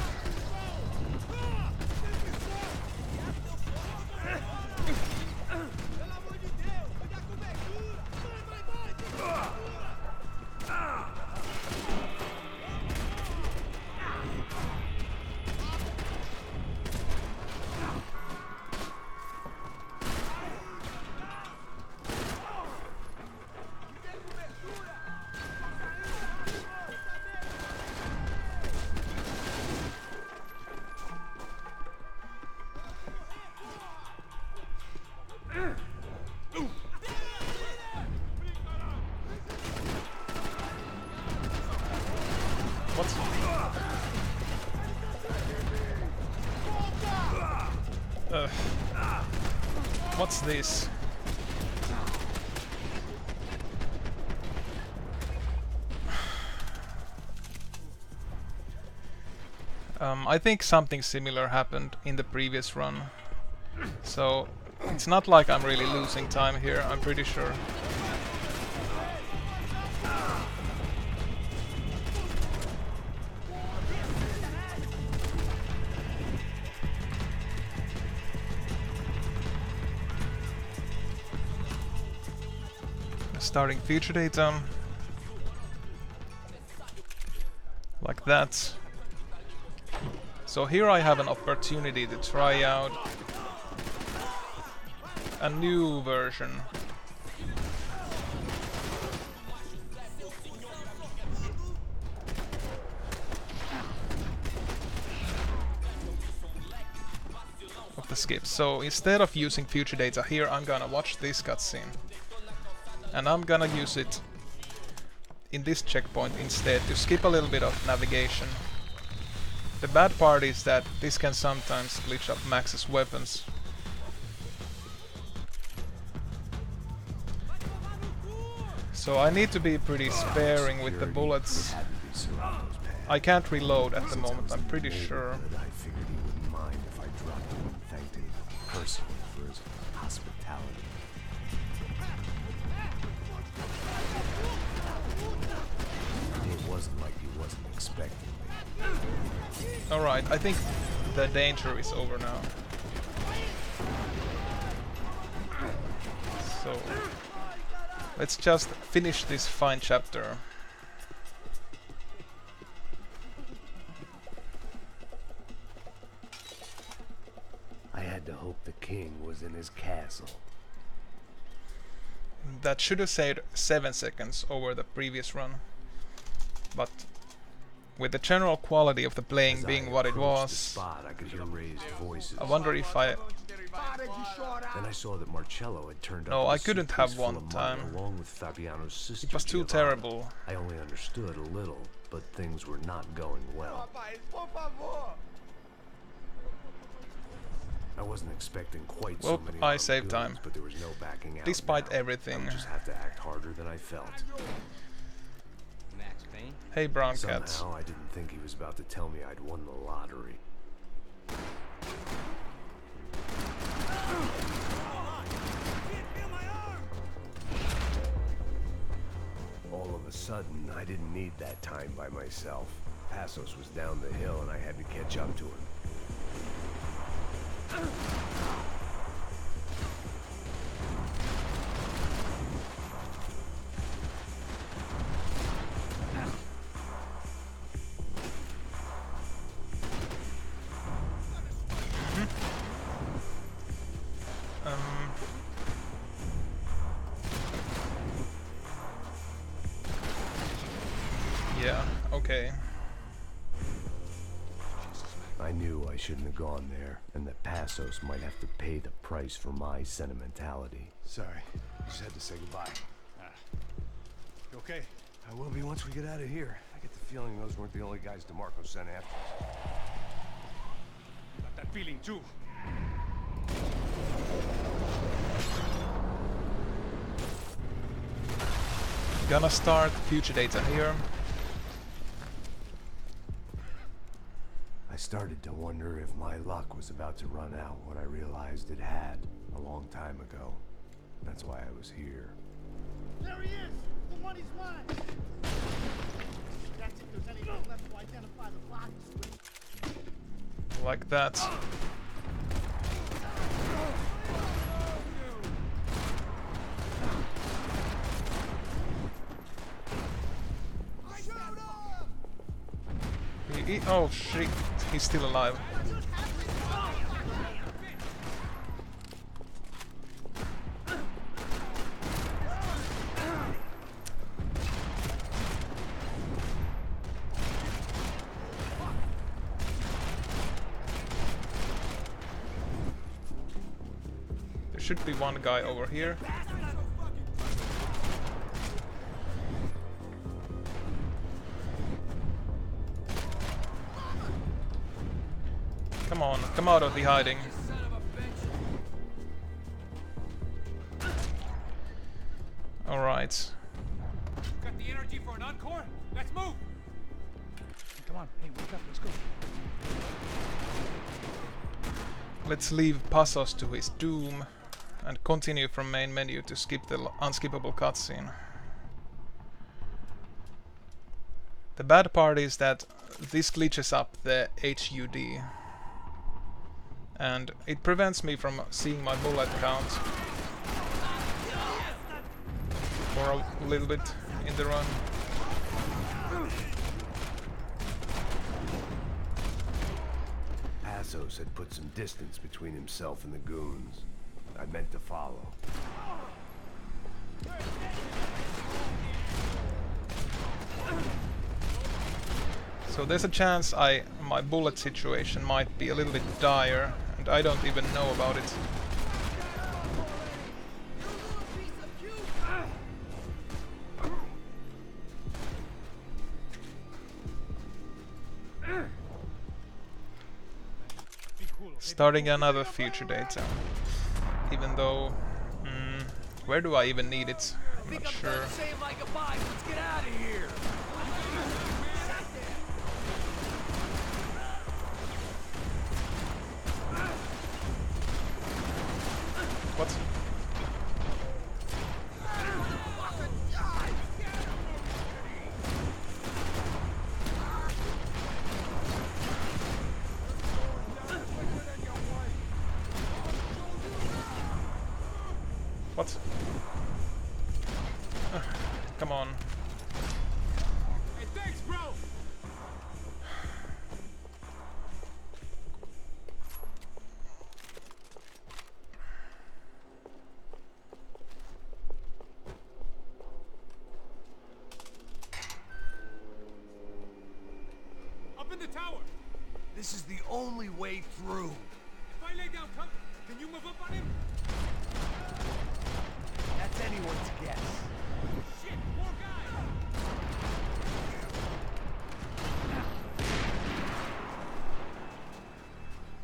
What's this? I think something similar happened in the previous run. So it's not like I'm really losing time here, I'm pretty sure. Starting future data. Like that. So here I have an opportunity to try out a new version. Of the skip. So instead of using future data here, I'm gonna watch this cutscene. And I'm gonna use it in this checkpoint instead to skip a little bit of navigation. The bad part is that this can sometimes glitch up Max's weapons. So I need to be pretty sparing with the bullets. I can't reload at the moment, I'm pretty sure. I figured he wouldn't mind if I dropped him and thanked him personally for his hospitality. It wasn't like he wasn't expecting me. Alright, I think the danger is over now. So let's just finish this fine chapter. I had to hope the king was in his castle. That should have saved 7 seconds over the previous run. But with the general quality of the playing being what it was, I could hear raised voices. I wonder if I... Then I saw that Marcello had turned up. No, with I a couldn't suitcase have full one of money, time. along with Fabiano's sister. It was too Giovanna. terrible. I only understood a little, but things were not going well. I wasn't expecting quite so many I armed saved goons, time. but there was no backing out. Despite now. everything. I would just have to act harder than I felt. Max Payne? Hey, brown Somehow, cats. I didn't think he was about to tell me I'd won the lottery. All of a sudden, I didn't need that time by myself. Passos was down the hill and I had to catch up to him. Yeah, okay. I knew I shouldn't have gone there, and that Passos might have to pay the price for my sentimentality. Sorry, just had to say goodbye. You okay? I will be once we get out of here. I get the feeling those weren't the only guys DeMarco sent after us. Got that feeling too. Gonna start future data here. I started to wonder if my luck was about to run out when I realized it had a long time ago. That's why I was here. There he is! The money's mine! That's if there's anything left to identify the bodies with. Like that. Oh shit, he's still alive. There should be one guy over here. Come on, come out of the hiding. Alright. Got the energy for an encore? Let's move! Come on, hey, wake up, let's go. Let's leave Passos to his doom and continue from main menu to skip the unskippable cutscene. The bad part is that this glitches up the HUD and it prevents me from seeing my bullet count. for a little bit in the run. Passos had put some distance between himself and the goons. I meant to follow. So there's a chance my bullet situation might be a little bit dire, and I don't even know about it. Starting another future data. Even though... where do I even need it? I'm not sure. Saying my goodbyes. Let's get out of here. What? What? Come on. Hey, thanks, bro. Up in the tower. This is the only way through. If I lay down cover, can you move up on him? That's anyone's guess. Shit, more guys.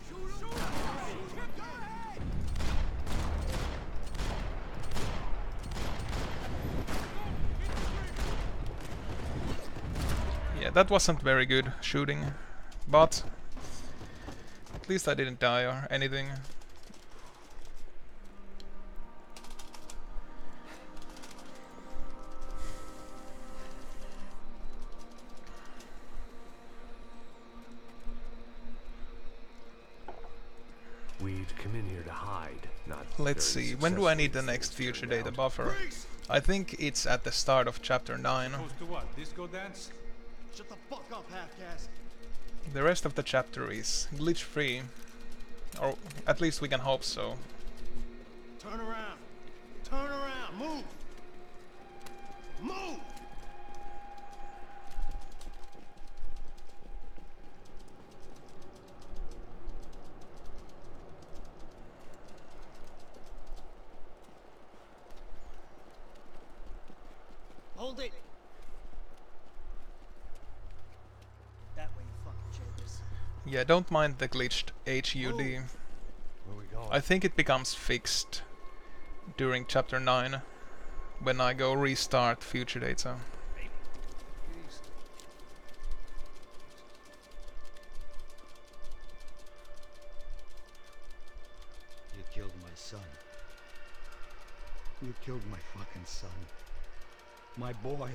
Shoot him! Go ahead! Yeah, that wasn't very good shooting, but at least I didn't die or anything. We'd come in here to hide, not. Let's see, when do I need the next future data buffer? I think it's at the start of chapter 9. Supposed to what? Disco dance? Shut the fuck up, half-caste. The rest of the chapter is glitch free, or at least we can hope so. Turn around. Turn around. Move. Move. Hold it. That way, you fucking chambers. Yeah, don't mind the glitched HUD. Where we going? I think it becomes fixed during chapter 9 when I go restart future data. You killed my son. You killed my fucking son. My boy.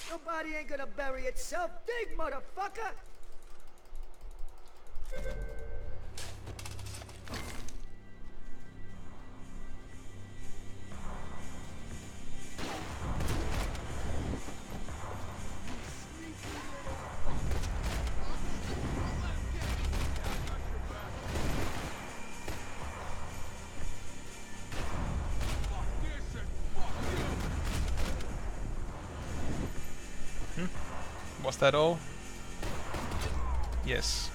Your body ain't gonna bury itself. Dig, motherfucker! Was that all? Yes.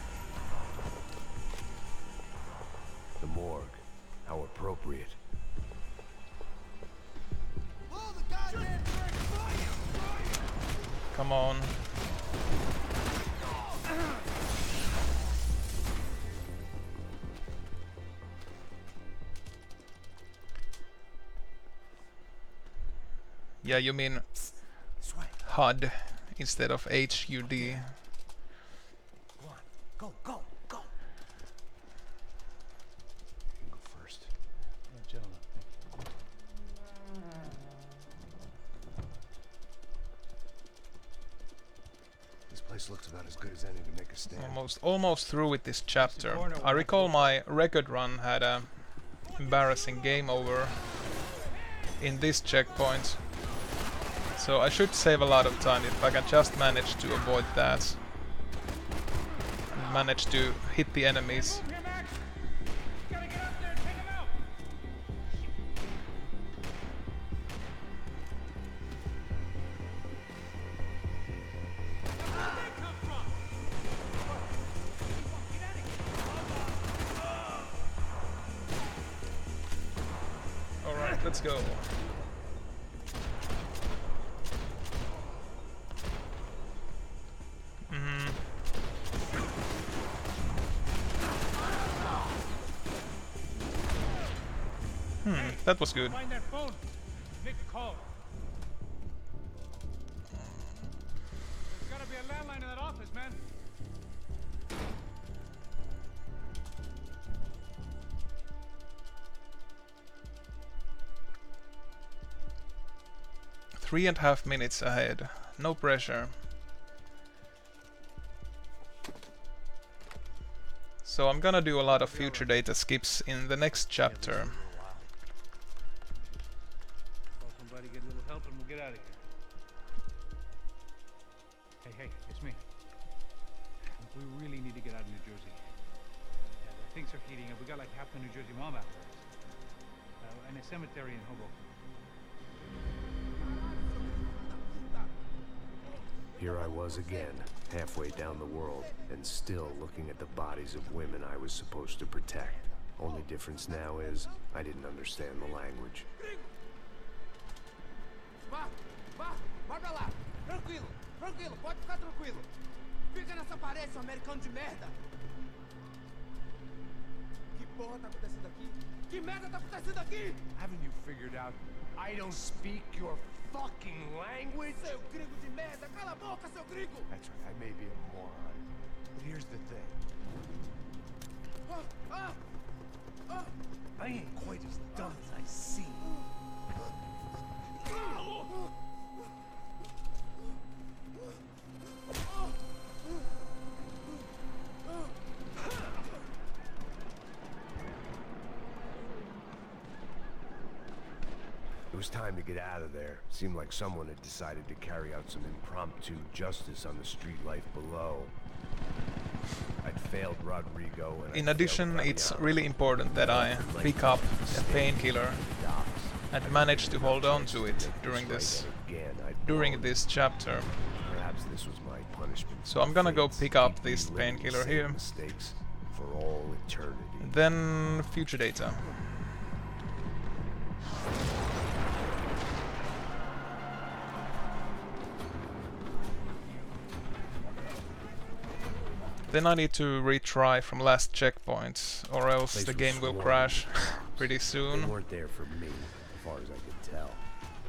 The morgue. How appropriate. Come on. Yeah, you mean HUD instead of HUD. Go, go, go. You can go first. This place looks about as good as any to make a stand. Almost through with this chapter. I recall my record run had a embarrassing game over in this checkpoint. So I should save a lot of time if I can just manage to avoid that. And manage to hit the enemies. Alright, let's go. That was good. Find that phone. Make a call. There's gotta be a landline in that office, man. Three and a half minutes ahead. No pressure. So I'm gonna do a lot of future data skips in the next chapter. Call somebody, get a little help, and we'll get out of here. Hey, it's me. We really need to get out of New Jersey. Yeah, things are heating up. We got like half the New Jersey mob after us. And a cemetery in Hoboken. Here I was again, halfway down the world, and still looking at the bodies of women I was supposed to protect. Only difference now is, I didn't understand the language. Vai pra lá. Tranquilo, pode ficar tranquilo. Fica nessa parede, seu americano de merda. Que porra tá acontecendo aqui? Que merda tá acontecendo aqui? Haven't you figured out I don't speak your fucking language? Seu gringo de merda, cala a boca, seu gringo! That's right, I may be a moron, but here's the thing. I ain't quite as dumb as I seem. It was time to get out of there. Seemed like someone had decided to carry out some impromptu justice on the street life below. I'd failed Rodrigo and in addition, it's really important that I pick up a painkiller and manage to hold on to it during this chapter. Perhaps this was my punishment. So I'm gonna go pick up this painkiller here. For all eternity. And then future data. Then I need to retry from last checkpoint, or else the game will crash pretty soon. They weren't there for me, as far as I could tell,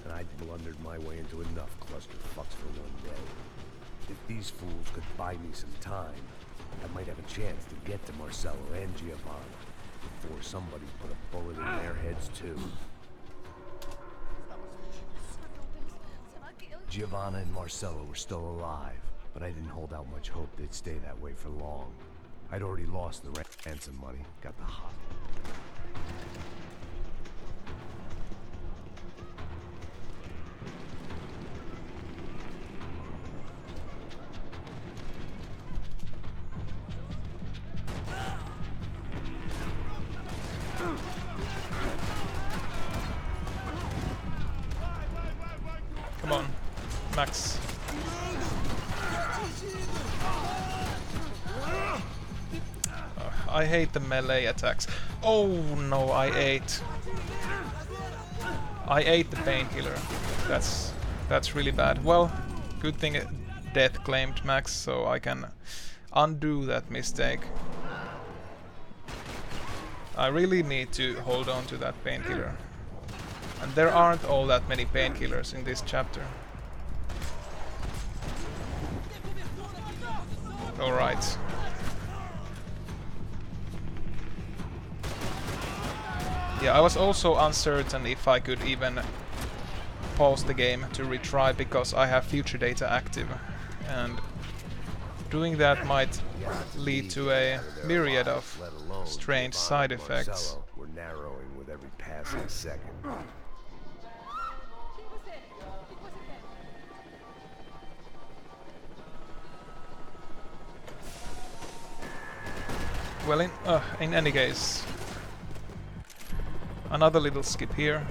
and I'd blundered my way into enough clusterfucks for one day. If these fools could buy me some time, I might have a chance to get to Marcello and Giovanna before somebody put a bullet in their heads too. Giovanna and Marcello were still alive, but I didn't hold out much hope they'd stay that way for long. I'd already lost the ransom money, got the hop. Come on, Max. I hate the melee attacks. Oh no, I ate the painkiller. That's really bad. Well, good thing death claimed Max, so I can undo that mistake. I really need to hold on to that painkiller. And there aren't all that many painkillers in this chapter. Alright. Yeah, I was also uncertain if I could even pause the game to retry because I have future data active, and doing that might lead to a myriad of strange side effects. We're narrowing with every passing second. Well, in any case, another little skip here.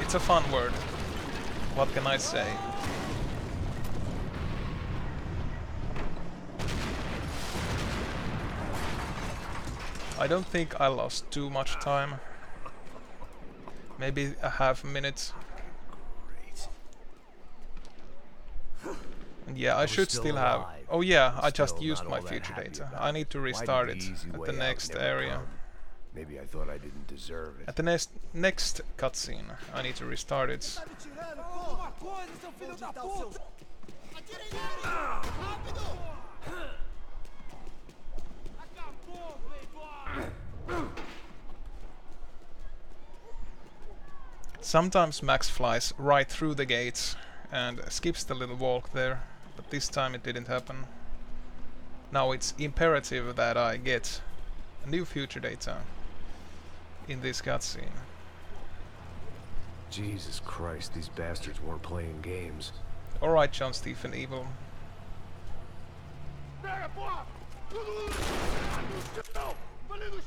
It's a fun word. What can I say? I don't think I lost too much time. Maybe a half minute. And yeah, I should still have... Oh yeah, I just used my future data. I need to restart it at the next area. Maybe I thought I didn't deserve it. At the next cutscene, I need to restart it. Sometimes Max flies right through the gates and skips the little walk there, but this time it didn't happen. Now it's imperative that I get new future data in this cutscene. Jesus Christ, these bastards weren't playing games. Alright, John Stephen Evil.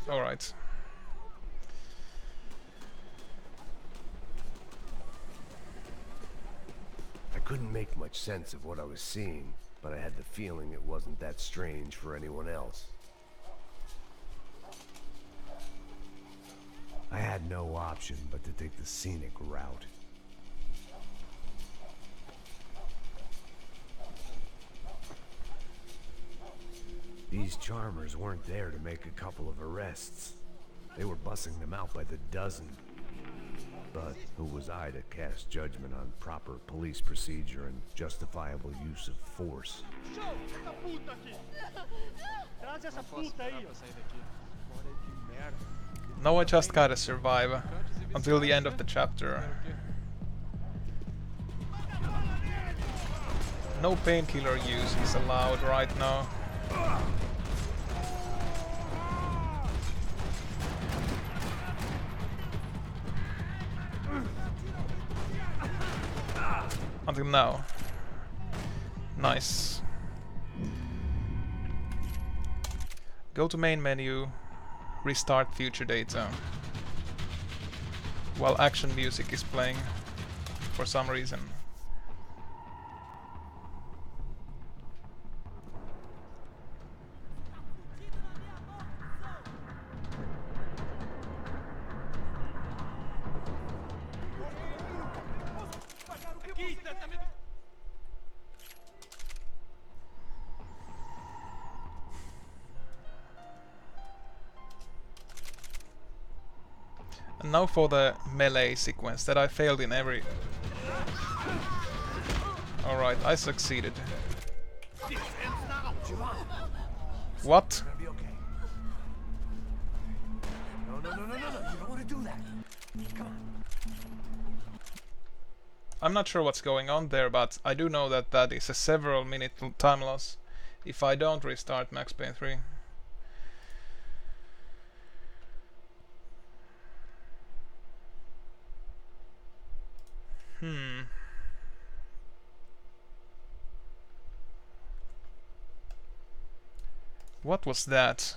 Alright. I couldn't make much sense of what I was seeing, but I had the feeling it wasn't that strange for anyone else. I had no option but to take the scenic route. These charmers weren't there to make a couple of arrests. They were bussing them out by the dozen. But who was I to cast judgment on proper police procedure and justifiable use of force? Now I just gotta survive until the end of the chapter. No painkiller use is allowed right now. Until now. Nice. Go to main menu, restart future data. While action music is playing for some reason. And now for the melee sequence that I failed in every... Alright, I succeeded. What? No, you don't want to do that. Come on. I'm not sure what's going on there, but I do know that that is a several minute time loss if I don't restart Max Payne 3. What was that?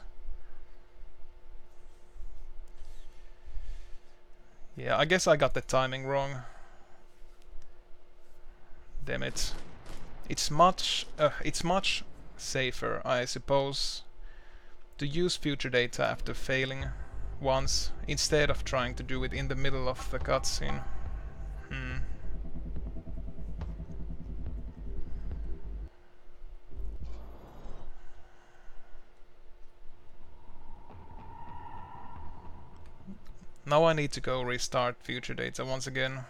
Yeah, I guess I got the timing wrong. Damn it. It's much safer, I suppose, to use future data after failing once instead of trying to do it in the middle of the cutscene. Now I need to go restart future data once again.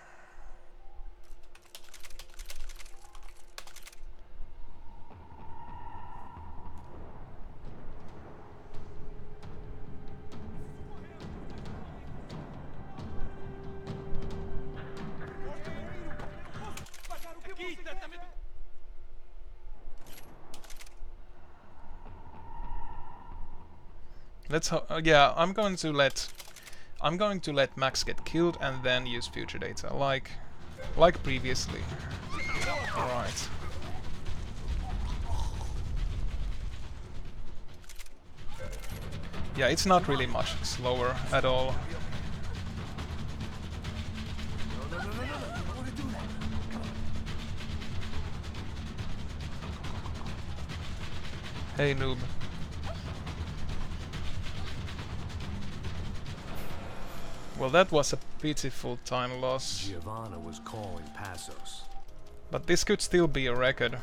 Let's yeah, I'm going to let Max get killed and then use future data, like previously. Alright. Yeah, it's not really much slower at all. Hey, noob. Well, that was a pitiful time loss. Giovanna was calling Passos. But this could still be a record.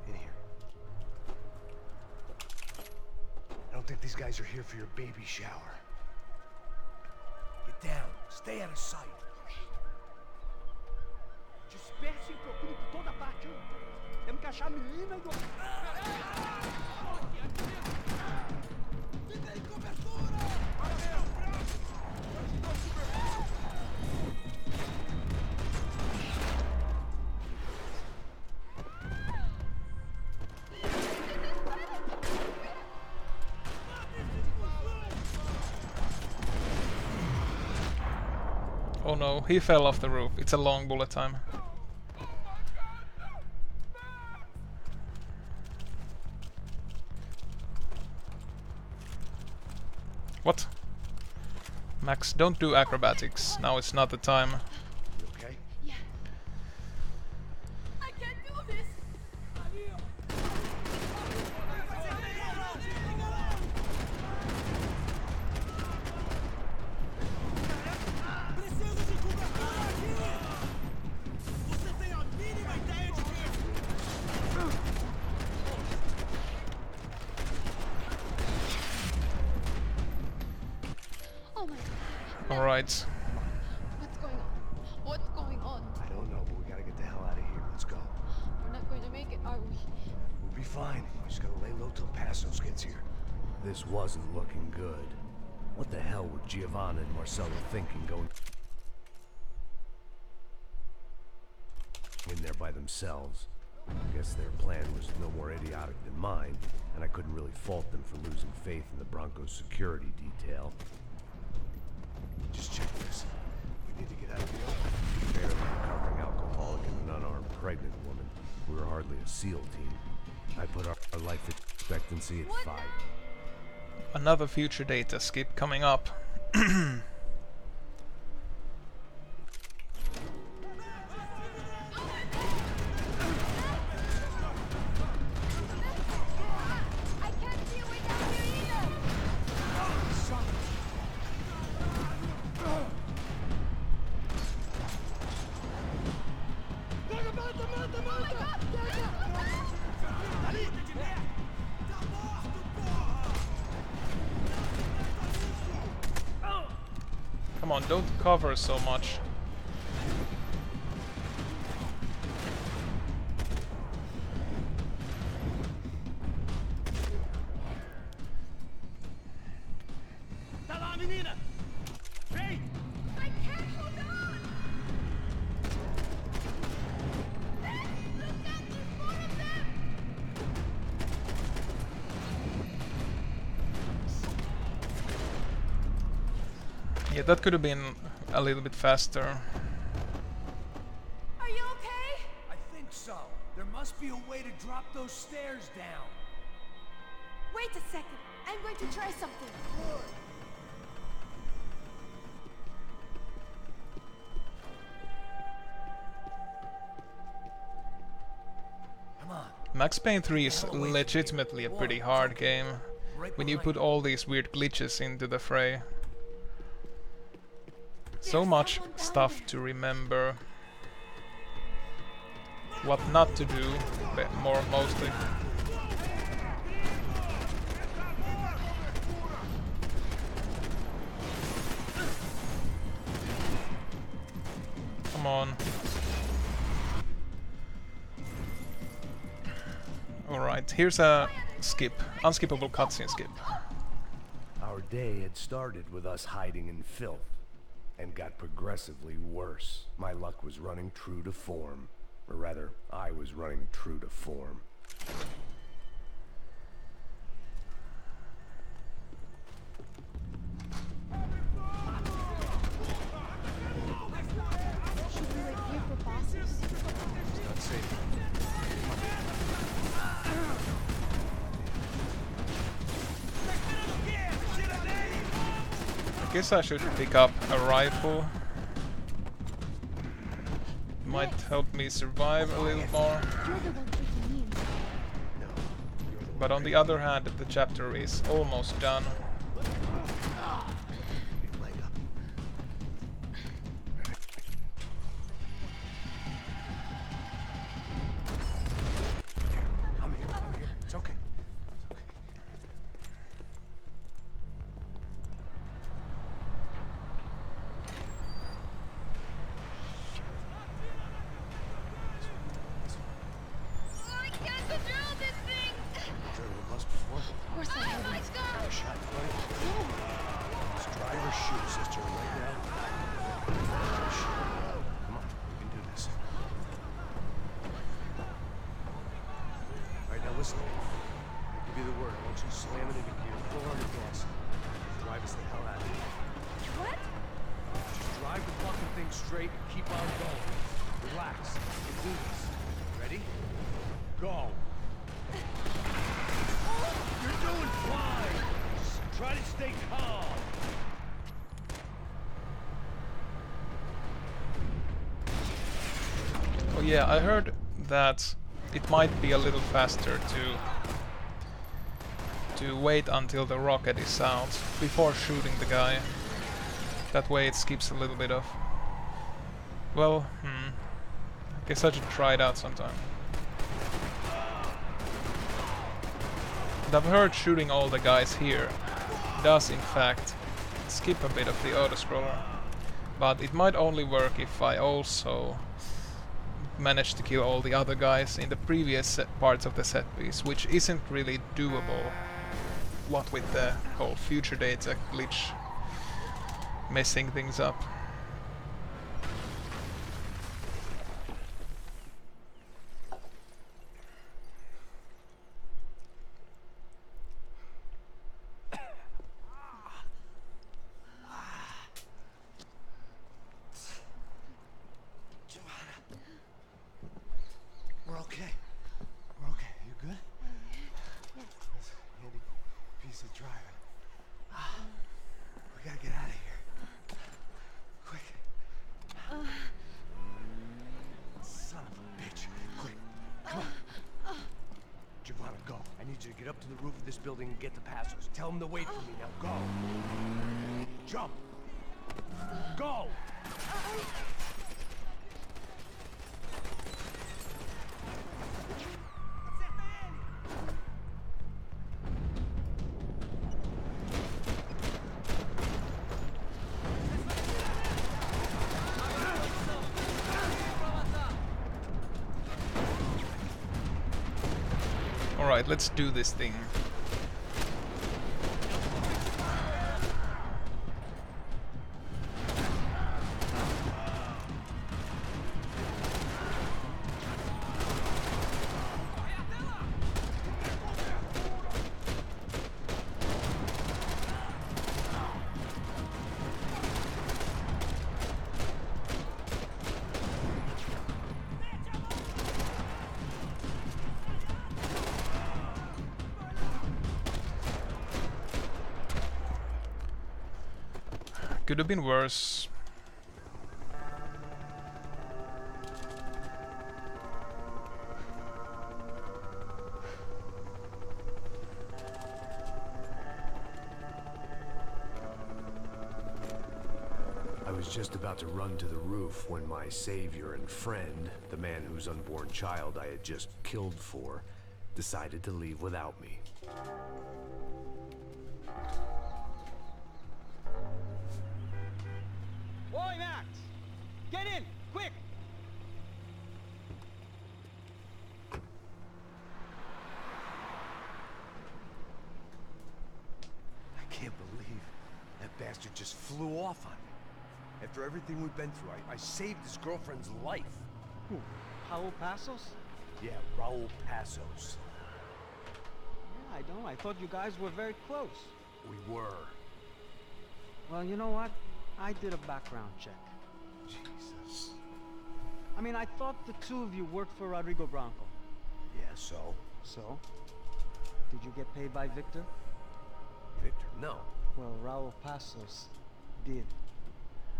In here. I don't think these guys are here for your baby shower. Get down. Stay out of sight. Disperse e procure por toda parte. Temos que achar a menina e o... Oh no, he fell off the roof. It's a long bullet time. What? Max, don't do acrobatics. Now it's not the time. You okay? Yeah. I can't do this. Preciso de cobertura aqui! Você tem a mínima ideia de que... Oh my god. Alright. What's going on? What's going on? I don't know, but we gotta get the hell out of here. Let's go. We're not going to make it, are we? We'll be fine. We just gotta lay low till Passos gets here. This wasn't looking good. What the hell were Giovanna and Marcelo thinking going in there by themselves? I guess their plan was no more idiotic than mine, and I couldn't really fault them for losing faith in the Broncos security detail. Just check this. We need to get out of here. Barely recovering alcoholic and an unarmed pregnant woman. We were hardly a SEAL team. I put our life expectancy at 5. Another future data skip coming up. Come on, don't cover so much. Tá lá, menina! Vem! I can't hold on! Look at this, more of them! Yeah, that could have been a little bit faster. Are you okay? I think so. There must be a way to drop those stairs down. Wait a second. I'm going to try something. Come on. Max Payne 3 is legitimately a pretty hard game when you put all these weird glitches into the fray. So much stuff to remember. What not to do, but mostly. Come on. Alright, here's a skip. Unskippable cutscene skip. Our day had started with us hiding in filth, and got progressively worse. My luck was running true to form. Or rather, I was running true to form. Guess I should pick up a rifle. Might help me survive a little more. But on the other hand, the chapter is almost done. It's okay. I can't control this thing! Driven a bus before? Of course I have. Let's go! Shot fight? Let's drive or shoot, sister, right now. Come on, we can do this. Alright, now listen. I'll give you the word. I want you to slam it into gear, full on the gas. Drive us the hell out of here. What? Just drive the fucking thing straight and keep on going. Relax. You can do this. Ready? Go! You're doing fine! Just try to stay calm! Oh yeah, I heard that it might be a little faster to wait until the rocket is out before shooting the guy. That way it skips a little bit of... Well, I guess I should try it out sometime. And I've heard shooting all the guys here does in fact skip a bit of the auto-scroller. But it might only work if I also manage to kill all the other guys in the previous parts of the set piece, which isn't really doable, what with the whole future data glitch messing things up. We're okay. We're okay. You good? Yes. That's a handy piece of driving. We gotta get out of here. Quick. Son of a bitch. Quick. Come on. Giovanna, go. I need you to get up to the roof of this building and get the passos. Tell them to wait for me. Now go. Jump. Go. Alright, let's do this thing. Could have been worse. I was just about to run to the roof when my savior and friend, the man whose unborn child I had just killed for, decided to leave without me. Oi, Max! Get in! Quick! I can't believe that bastard just flew off on me. After everything we've been through, I saved his girlfriend's life. Who? Raul Passos? Yeah, Raul Passos. Yeah, I don't. I thought you guys were very close. We were. Well, you know what? I did a background check. Jesus. I mean, I thought the two of you worked for Rodrigo Branco. Yeah, so? So? Did you get paid by Victor? Victor, no. Well, Raul Passos did.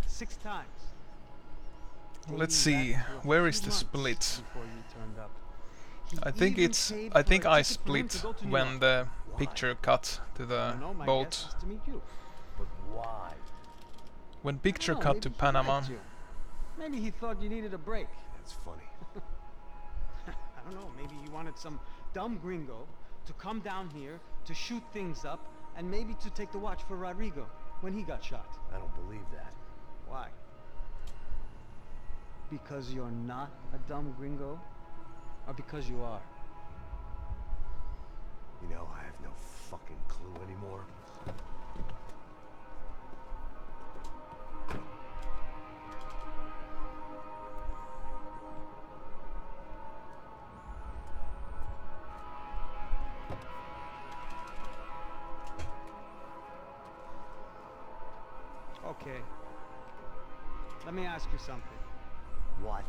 6 times. Let's see, where is the split? I think I split when the picture cut to the boat. But why? When picture cut to Panama. Maybe he thought you needed a break. That's funny. I don't know, maybe he wanted some dumb gringo to come down here to shoot things up and maybe to take the watch for Rodrigo when he got shot. I don't believe that. Why? Because you're not a dumb gringo? Or because you are? You know, I have no fucking clue anymore. Okay. Let me ask you something. What?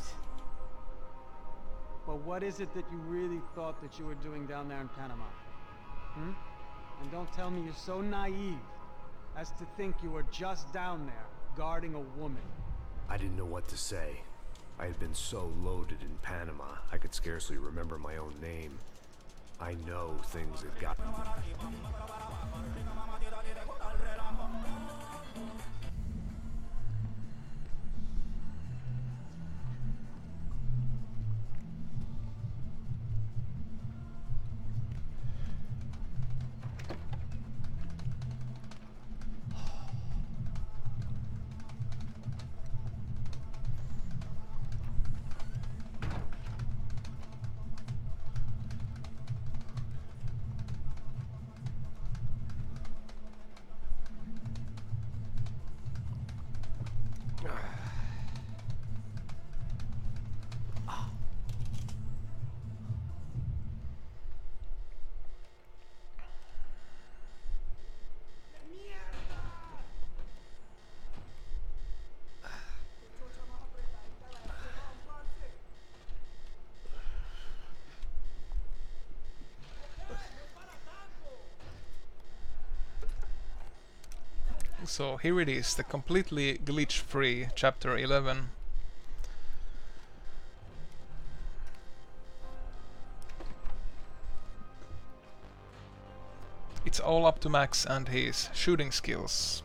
Well, what is it that you really thought that you were doing down there in Panama? Hmm? And don't tell me you're so naive as to think you were just down there guarding a woman. I didn't know what to say. I had been so loaded in Panama, I could scarcely remember my own name. I know things had got... So here it is, the completely glitch-free chapter 11. It's all up to Max and his shooting skills.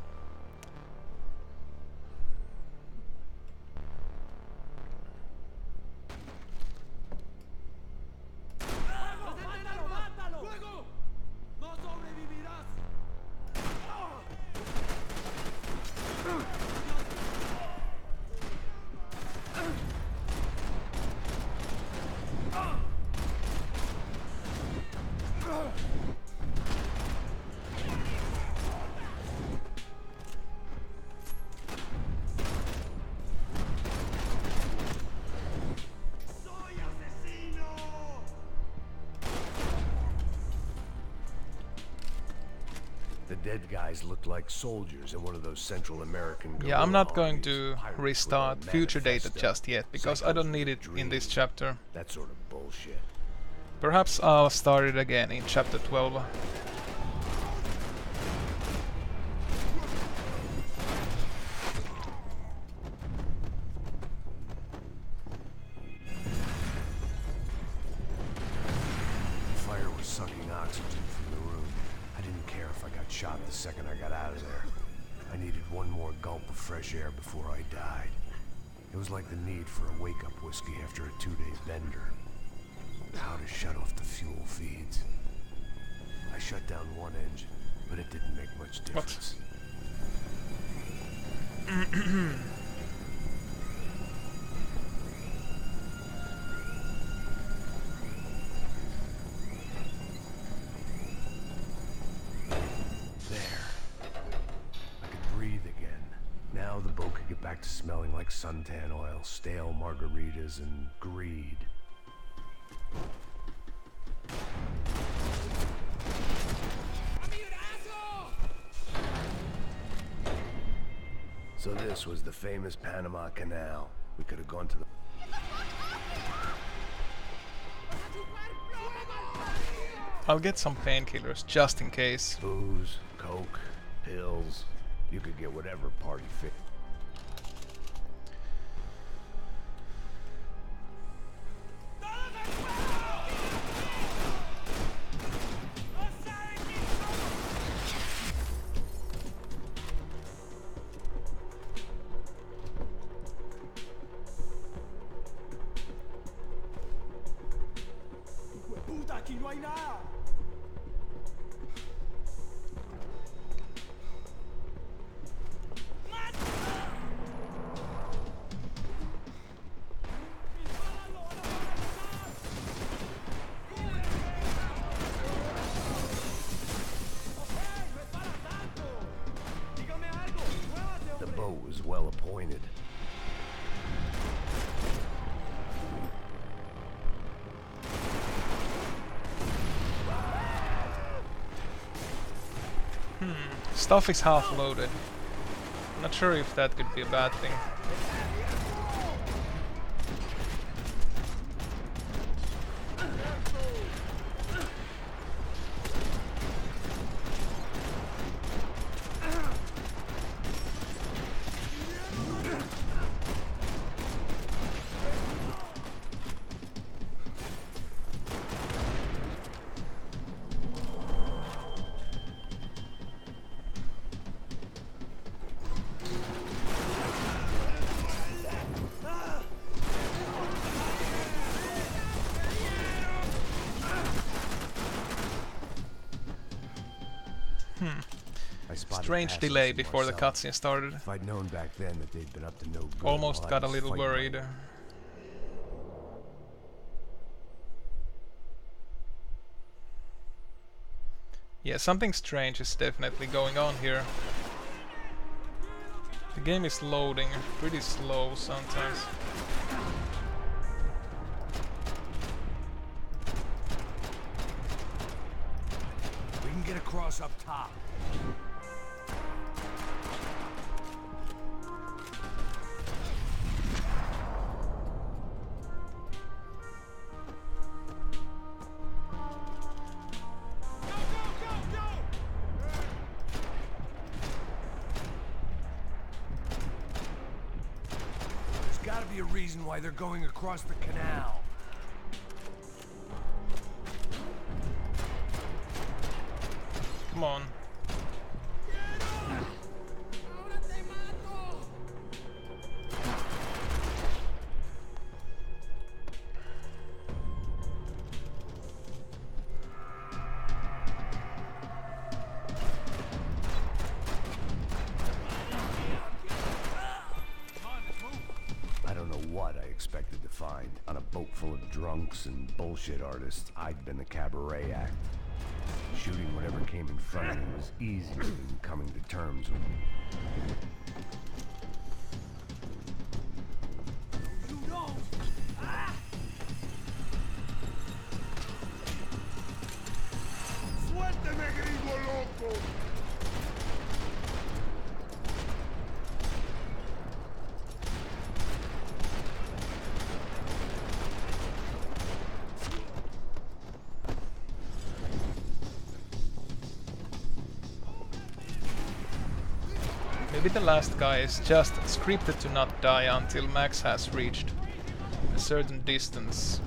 The dead guys looked like soldiers in one of those Central American guerrilla Yeah, I'm not going armies, to pirates with a restart future data manifesto, just yet, because I don't need it in this chapter. That sort of bullshit. Perhaps I'll start it again in chapter 12. The fire was sucking oxygen from the room. I didn't care if I got shot the second I got out of there. I needed one more gulp of fresh air before I died. It was like the need for a wake-up whiskey after a 2-day bender. How to shut off the fuel feeds. I shut down one engine, but it didn't make much difference. Now the boat could get back to smelling like suntan oil, stale margaritas, and greed. So this was the famous Panama Canal. We could have gone to the... I'll get some painkillers just in case. Booze, coke, pills, You could get whatever party fit. Puta, aquí no hay nada. The boat was well appointed. Stuff is half loaded. Not sure if that could be a bad thing. Strange delay before the cutscene started. If I'd known back then that they'd been up to no good, Almost while I got a was little fighting worried. my- Yeah, something strange is definitely going on here. The game is loading pretty slow sometimes. We can get across up top. There's gotta be a reason why they're going across the canal. Come on. I don't know what I expected to find. On a boat full of drunks and bullshit artists, I'd been the cabaret act. Shooting whatever came in front of me was easier than coming to terms with me. ¡Suélteme, gringo loco! Maybe the last guy is just scripted to not die until Max has reached a certain distance.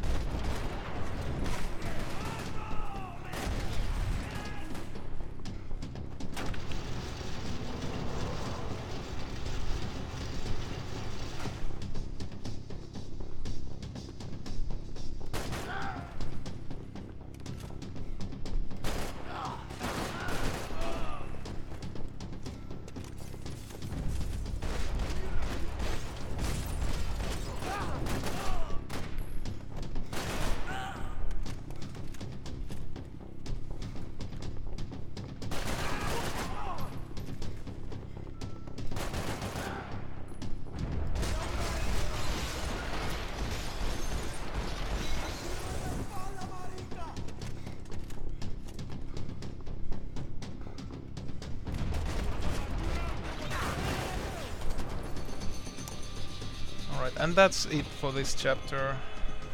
Alright, and that's it for this chapter,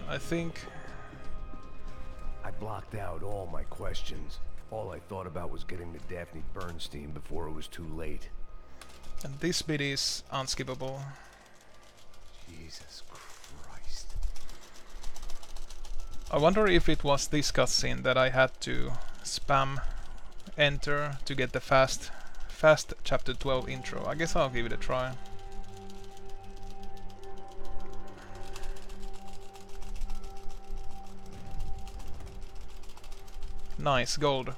I think. I blocked out all my questions. All I thought about was getting to Daphne Bernstein before it was too late. And this bit is unskippable. Jesus Christ. I wonder if it was this cutscene that I had to spam enter to get the fast chapter 12 intro. I guess I'll give it a try. Nice, gold.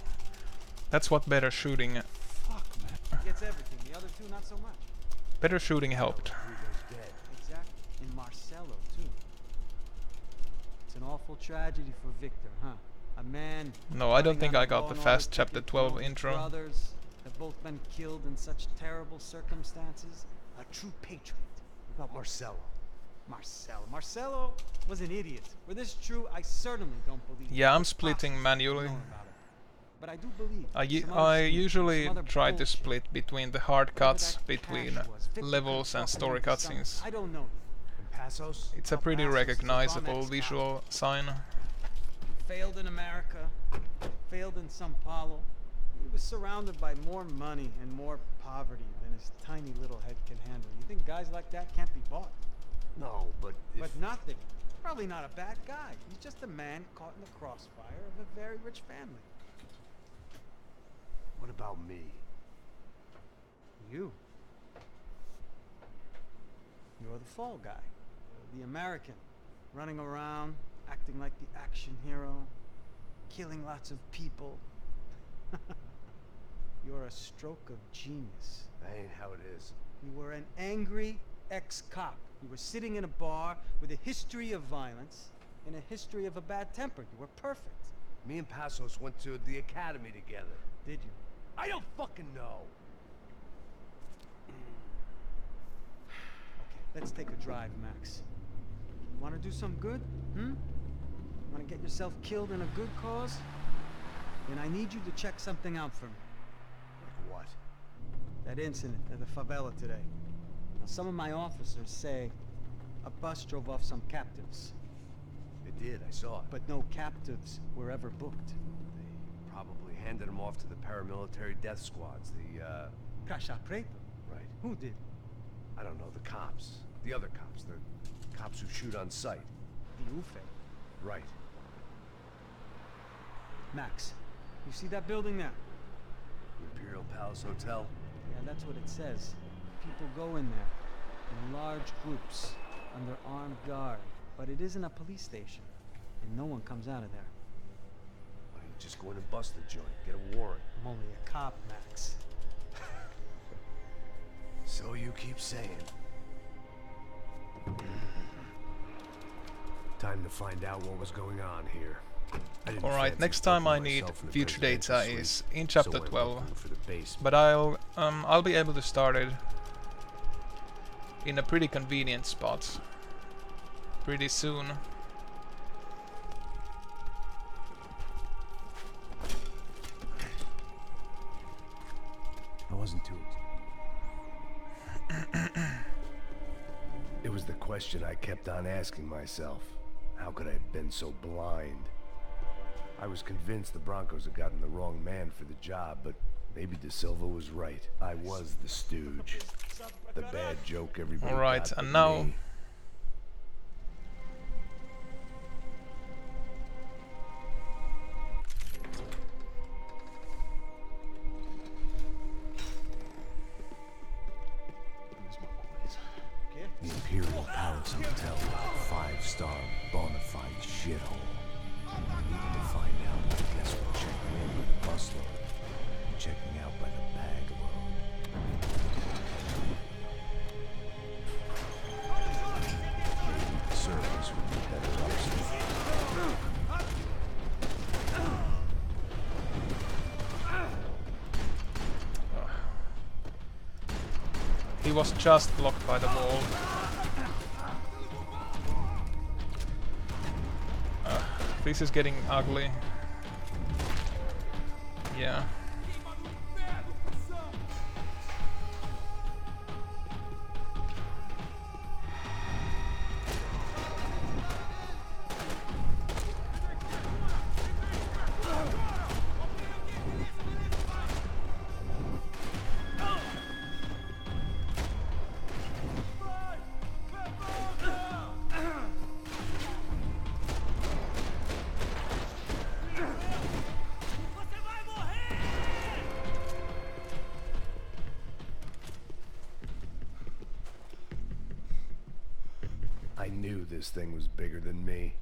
That's what better shooting... Fuck, man. Gets everything. The other two, not so much. Better shooting helped. Exactly. And Marcelo, too. It's an awful tragedy for Victor, huh? A man... No, I don't think I got the fast chapter 12 intro. Brothers have both been killed in such terrible circumstances. A true patriot. What about Marcelo? Marcelo was an idiot. Were this true, I certainly don't believe it. Yeah, I'm splitting manually. But I do believe I usually try to split between the hard cuts between levels and story cutscenes. I don't know. It's a pretty recognizable visual sign. Failed in America, failed in Sao Paulo. He was surrounded by more money and more poverty than his tiny little head can handle. You think guys like that can't be bought? No, but But nothing. Probably not a bad guy. He's just a man caught in the crossfire of a very rich family. What about me? You. You're the fall guy. The American. Running around, acting like the action hero. Killing lots of people. You're a stroke of genius. That ain't how it is. You were an angry ex-cop. You were sitting in a bar with a history of violence and a history of a bad temper. You were perfect. Me and Passos went to the academy together. Did you? I don't fucking know. Okay, let's take a drive, Max. Want to do some good? Want to get yourself killed in a good cause? Then I need you to check something out for me. Like what? That incident at the favela today. Now, some of my officers say a bus drove off some captives. It did, I saw it. But no captives were ever booked. They probably handed them off to the paramilitary death squads, the, Caixa Preta? Right. Who did? I don't know, the cops. The other cops. The cops who shoot on sight. The UFE. Right. Max, you see that building there? The Imperial Palace Hotel? Yeah, that's what it says. People go in there, in large groups, under armed guard. But it isn't a police station, and no one comes out of there. Why don't you just go in and bust the joint, get a warrant? I'm only a cop, Max. So you keep saying. Time to find out what was going on here. Alright, next time I need future data is in chapter 12, but I'll be able to start it in a pretty convenient spot pretty soon. I wasn't too. It was the question I kept on asking myself. How could I have been so blind? I was convinced the Broncos had gotten the wrong man for the job, but maybe De Silva was right. I was the stooge. The bad joke everybody Alright, got and but now... me. The Imperial Palace Hotel, 5-star bona fide shithole. Needing to find out, I guess we're checking in with the busload and checking out by the bag load. Maybe the service would be better upstairs. He was just blocked by the wall. This is getting ugly. Yeah. I knew this thing was bigger than me.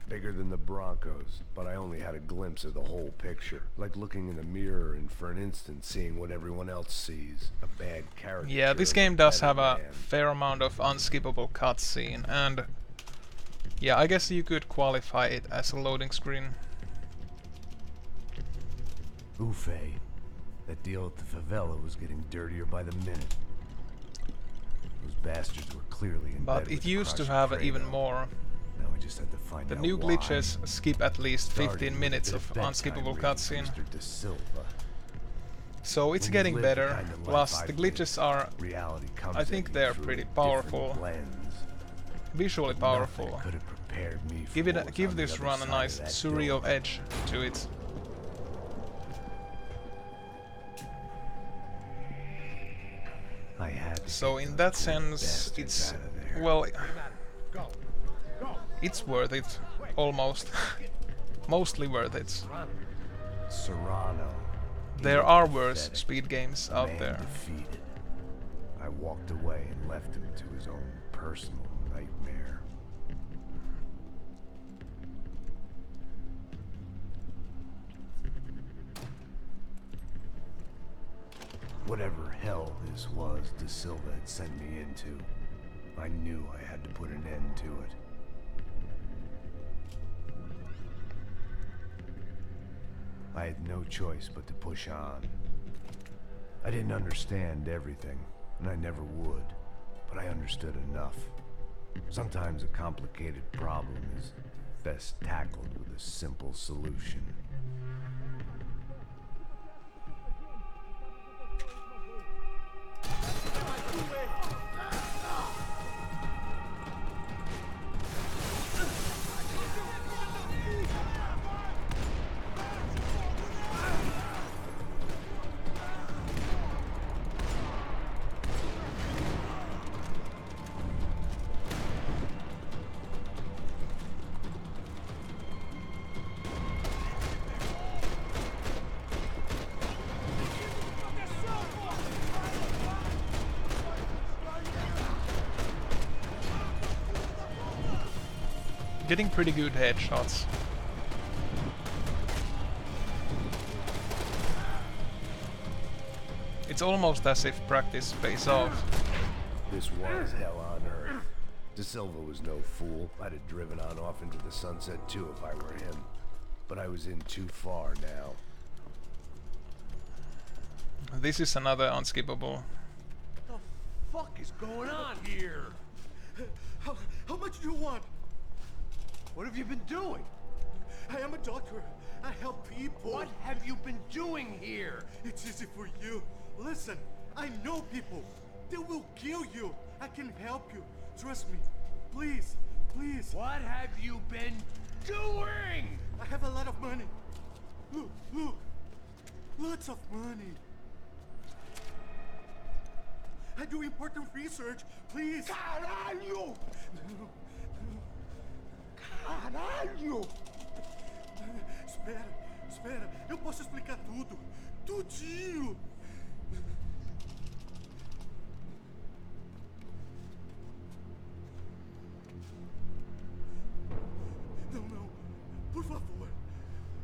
Bigger than the Broncos, but I only had a glimpse of the whole picture. Like looking in a mirror and for an instant seeing what everyone else sees. A bad character. Yeah, this game does have a fair amount of unskippable cutscene, and yeah, I guess you could qualify it as a loading screen. Ufe, that deal at the favela was getting dirtier by the minute. Those bastards were clearly in But bed it with the used to Crusher have Prado. even more. Now we just had to find The out new why. glitches skip at least 15 minutes of Starting with a bit unskippable bedtime reading cutscene. for Mr. De Silva. So it's When you getting live the better, kind of life plus I've the lived, glitches are, reality comes I think at you they're through pretty a different powerful, lens. visually Nothing powerful. could have prepared me for Give what was give on this the run other a side nice of that surreal door. edge to it. I had to So get in those that little sense, bastards it's, out of there. well, it's worth it, almost. Mostly worth it. Serrano. There are worse speed games out Man there. defeated. I walked away and left him to his own personal nightmare. Whatever hell this was De Silva had sent me into, I knew I had to put an end to it. I had no choice but to push on. I didn't understand everything, and I never would, but I understood enough. Sometimes a complicated problem is best tackled with a simple solution. Getting pretty good headshots. It's almost as if practice pays off. This was hell on earth. De Silva was no fool. I'd have driven on off into the sunset too if I were him. But I was in too far now. This is another unskippable. What the fuck is going on here? How much do you want? What have you been doing? I am a doctor. I help people. What have you been doing here? It's easy for you. Listen, I know people. They will kill you. I can help you. Trust me. Please, please. What have you been doing? I have a lot of money. Look, look. Lots of money. I do important research. Please. Caralho! Caralho! Espera, espera. Eu posso explicar tudo. Tudinho. Não, não. Por favor.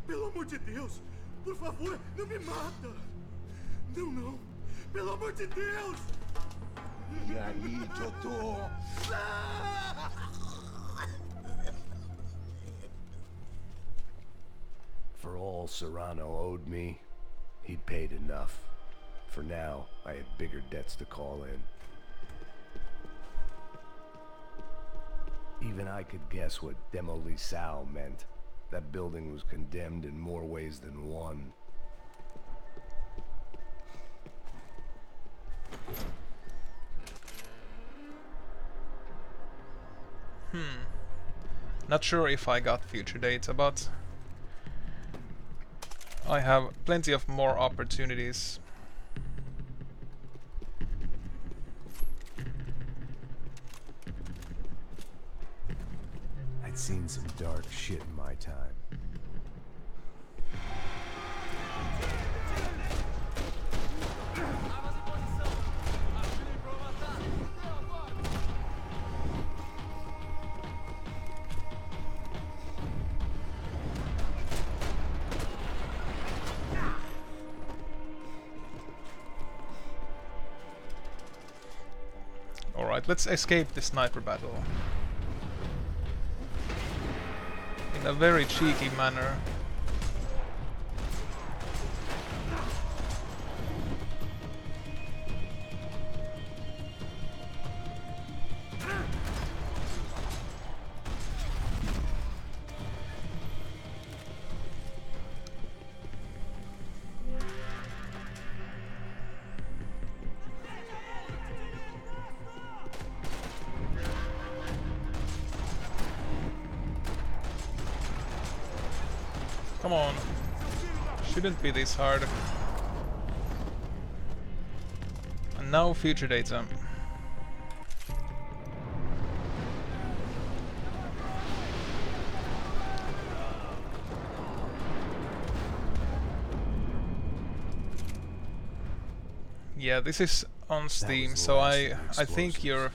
Pelo amor de Deus. Por favor, não me mata. Não, não. Pelo amor de Deus. E aí, doutor? For all Serrano owed me, he'd paid enough. For now, I had bigger debts to call in. Even I could guess what Demolisal meant. That building was condemned in more ways than one. Not sure if I got future data, but I have plenty of more opportunities. I'd seen some dark shit in my time. Right, let's escape the sniper battle. In a very cheeky manner. Come on. Shouldn't be this hard. And now future data. Yeah, this is on Steam, so I think you're...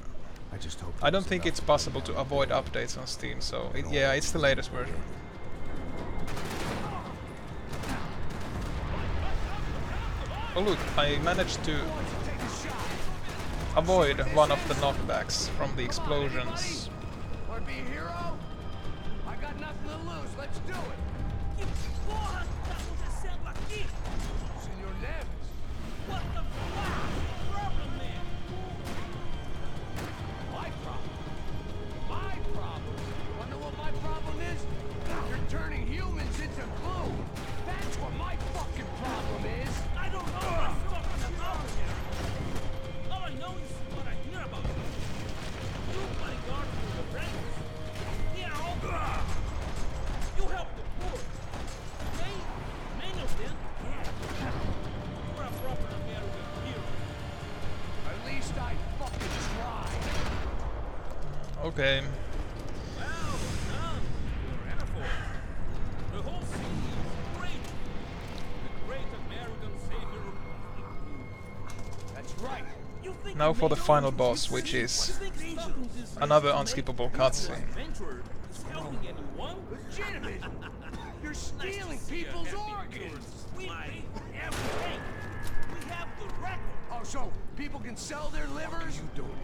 I don't think it's possible to avoid updates on Steam, so yeah, it's the latest version. Oh look, I managed to avoid one of the knockbacks from the explosions. Wanna be a hero? I got nothing to lose, let's do it! Senor Neves! What the problem, man? My problem? My problem? Wanna know what my problem is? You're turning humans into glue! That's what my fucking problem is! I don't know what I'm talking about here. All I know is what I hear about. You bodyguard for the ranks. They are all bad. You help the poor. They, many of them, yeah. You're a proper American hero. At least I fucking tried. Okay. Well done, your uniform. The whole city is great. The great American savior. That's right. Now for the final boss, which is another unskippable cutscene. Helping anyone? Legitimate! You're stealing people's organs! We have the tank. We have the record. Oh, so people can sell their livers?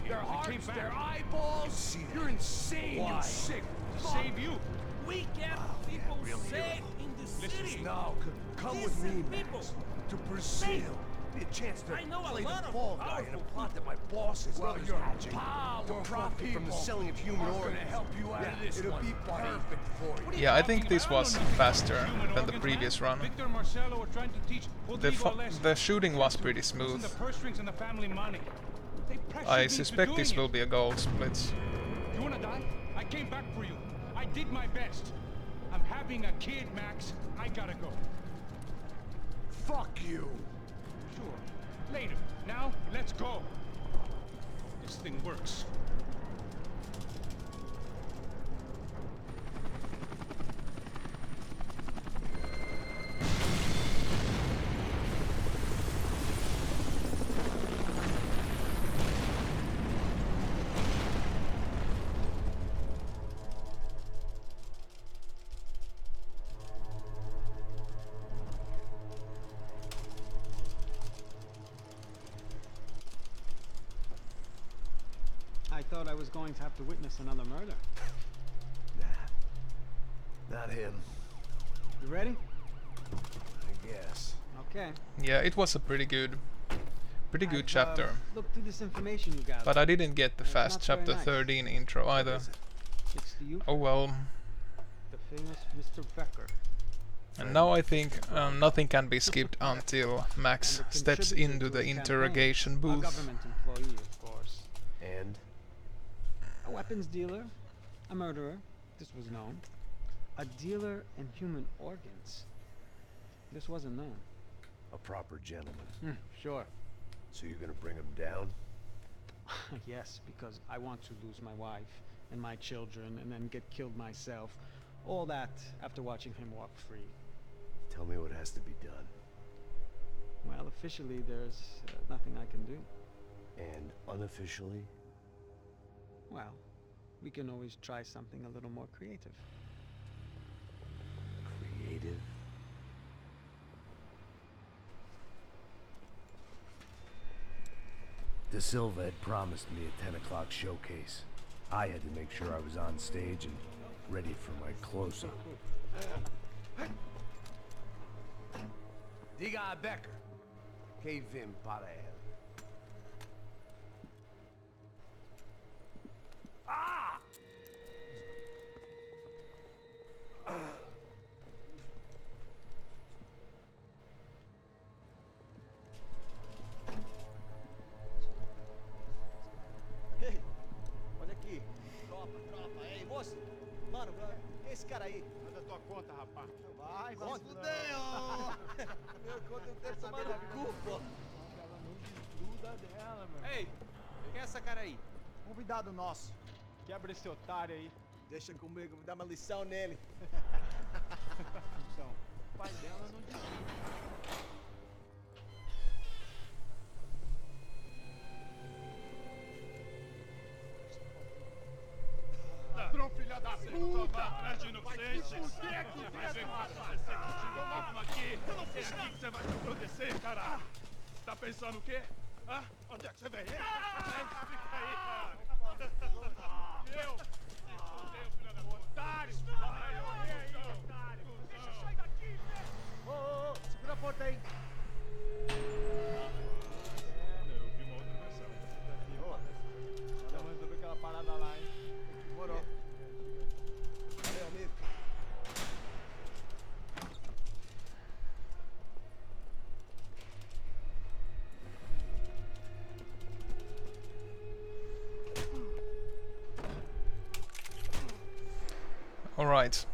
Their hearts, their eyeballs? You're insane, you sick fuck. Save you. We get people safe in the city. No, come with me, Max. To Brazil. Be a chance to I know a play lot the of fall guy in a powerful plot that my boss is Well, brothers you're hatching. To powerful profit from the people. selling of human We're gonna organs. help you out of this It'll one. be Perfect for you. Yeah, I think this was faster than the previous run. Victor and Marcelo were trying to teach Rodrigo a lesson. The shooting was pretty Using smooth. the purse strings and the family money. They pressured me I into suspect this doing will be a gold split. You wanna die? I came back for you. I did my best. I'm having a kid, Max. I gotta go. Fuck you. Sure. Later. Now, let's go. This thing works. I thought I was going to have to witness another murder. Nah. Not him. You ready? I guess. Okay. Yeah, it was a pretty good chapter. Look through this information you got. But I didn't get the It's fast not very chapter nice. 13 intro either. It's the youth. Oh well. The famous Mr. Becker. And now I think nothing can be skipped until Max steps into the interrogation A booth. government employee, of course. And? A weapons dealer. A murderer. This was known. A dealer in human organs. This wasn't known. A proper gentleman. Sure. So you're gonna bring him down? Yes, because I want to lose my wife and my children and then get killed myself. All that after watching him walk free. Tell me what has to be done. Well, officially there's nothing I can do. And unofficially? Well, we can always try something a little more creative. Creative? De Silva had promised me a 10 o'clock showcase. I had to make sure I was on stage and ready for my close-up. Diga a Becker. Que vem para ela. Ah! Ei, olha aqui. Tropa. Ei, moço. Mano, esse cara aí. Manda tua conta, rapaz. Vai, se fuder, ó. Meu conta não tem saber da culpa. Ela não desgruda dela, meu. Ei, quem é essa cara aí? Convidado nosso. Quebra esse otário aí. Deixa comigo, vou dar uma lição nele. Então, o pai dela não desgruda. Ladrão, filha da puta! Vai atrás de inocentes! Vai ver quanto você sente aqui! Eu não fiz aqui que você vai se proteger, cara! Tá pensando o quê? Hã? Onde é que você vem? Fica aí, cara! Eu? Filha da puta! Otário! Otário! Deixa eu sair daqui, velho! Ô, segura a porta aí. Eu vi uma outra versão. Ela resolveu aquela parada lá, hein? Demorou. Valeu, amigo. All right.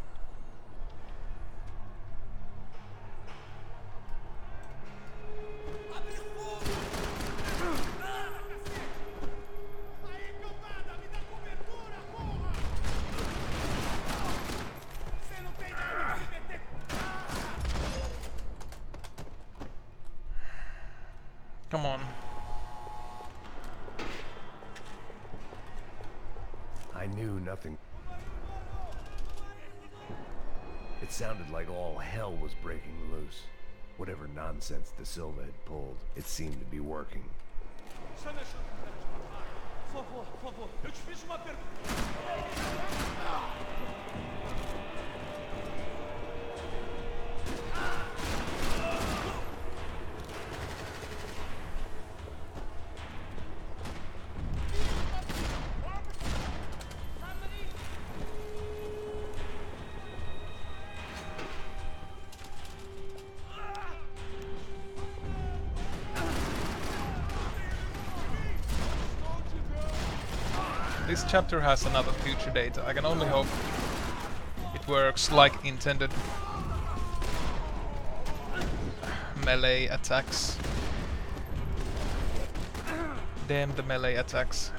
Come on. I knew nothing. It sounded like all hell was breaking loose. Whatever nonsense De Silva had pulled, it seemed to be working. Por favor, eu te fiz uma pergunta. This chapter has another future date. I can only hope it works like intended. Melee attacks. Damn the melee attacks.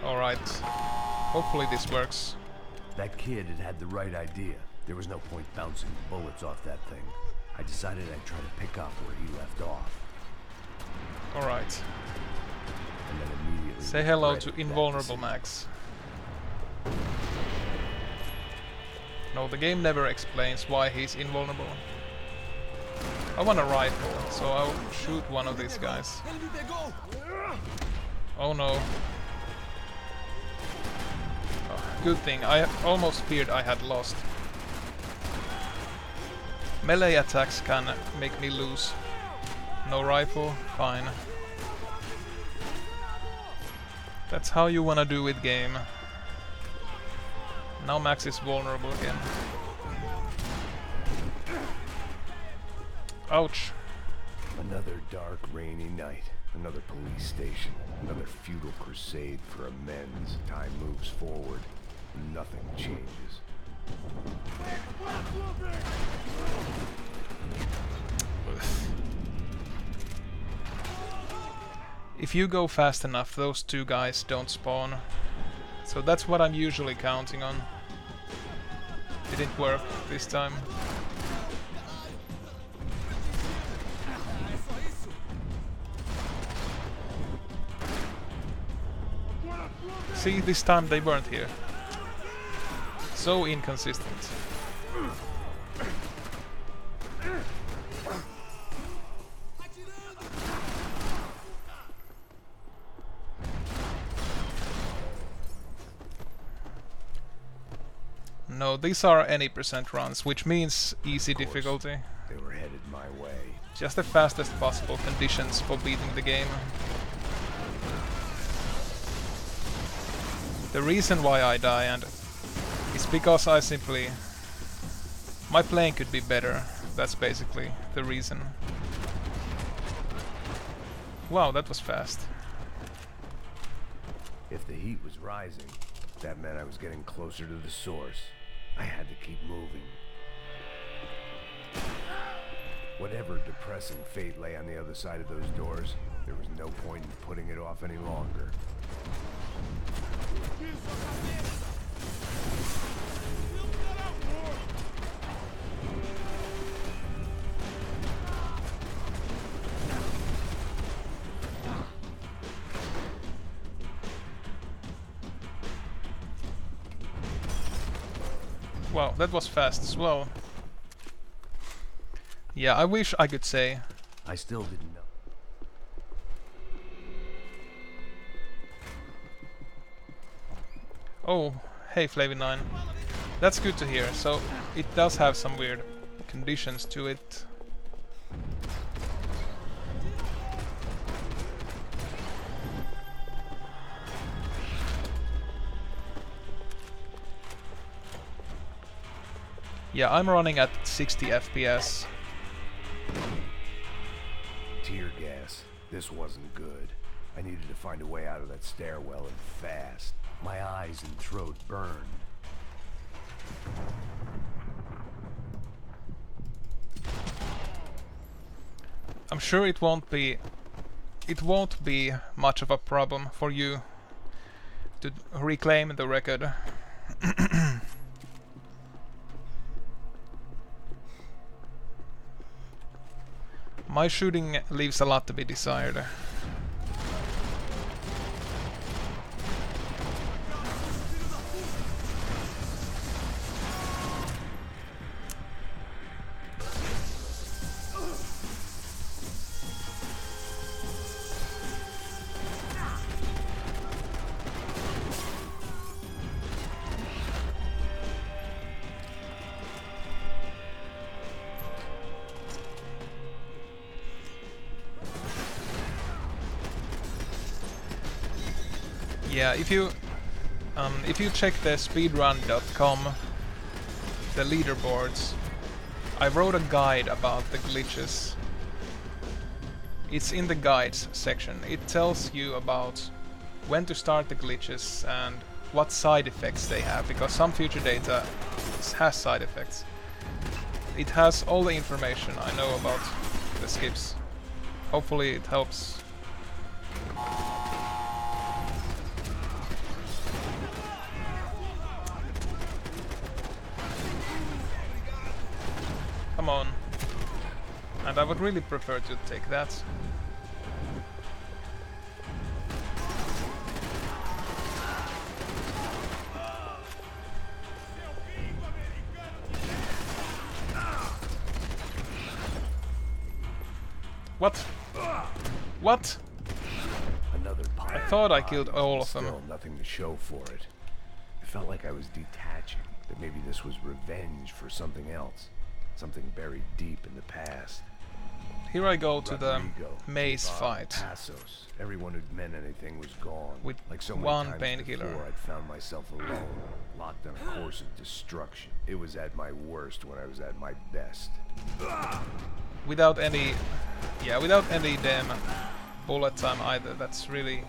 Alright. Hopefully this works. That kid had the right idea. There was no point bouncing bullets off that thing. I decided I'd try to pick up where he left off. Alright. And then immediately Say hello regretted to that invulnerable decision. Max. No, the game never explains why he's invulnerable. I want a rifle, so I'll shoot one of these guys. Oh no. Oh, good thing, I almost feared I had lost. Melee attacks can make me lose. No rifle? Fine. That's how you wanna do it, game. Now Max is vulnerable again. Ouch. Another dark, rainy night. Another police station. Another futile crusade for amends. Time moves forward. Nothing changes. If you go fast enough, those two guys don't spawn. So that's what I'm usually counting on. Didn't work this time. See, this time they weren't here. So inconsistent. No, these are any percent runs, which means easy difficulty. They were headed my way. Just the fastest possible conditions for beating the game. The reason why I die and is because I simply... my playing could be better. That's basically the reason. Wow, that was fast. If the heat was rising, that meant I was getting closer to the source. I had to keep moving. Whatever depressing fate lay on the other side of those doors, there was no point in putting it off any longer. Wow, that was fast as well. Yeah, I wish I could say. I still didn't know. Oh, hey Flavin9. That's good to hear. So it does have some weird conditions to it. Yeah, I'm running at 60 FPS. Tear gas. This wasn't good. I needed to find a way out of that stairwell and fast. My eyes and throat burned. I'm sure it won't be much of a problem for you to reclaim the record. My shooting leaves a lot to be desired. Yeah, if you check the speedrun.com, the leaderboards, I wrote a guide about the glitches. It's in the guides section. It tells you about when to start the glitches and what side effects they have, because some future data has side effects. It has all the information I know about the skips. Hopefully it helps. Come on. And I would really prefer to take that. What? What? Another pile. I thought I killed all of them. Still nothing to show for it. It felt like I was detaching, that maybe this was revenge for something else. Something buried deep in the past. Here I go to the Rodrigo, maze Bob, fight. Passos. Everyone who'd meant anything was gone. With like so many one times painkiller. before, I'd found myself alone, locked on a course of destruction. It was at my worst when I was at my best. Without any... yeah, without any damn bullet time either. That's really...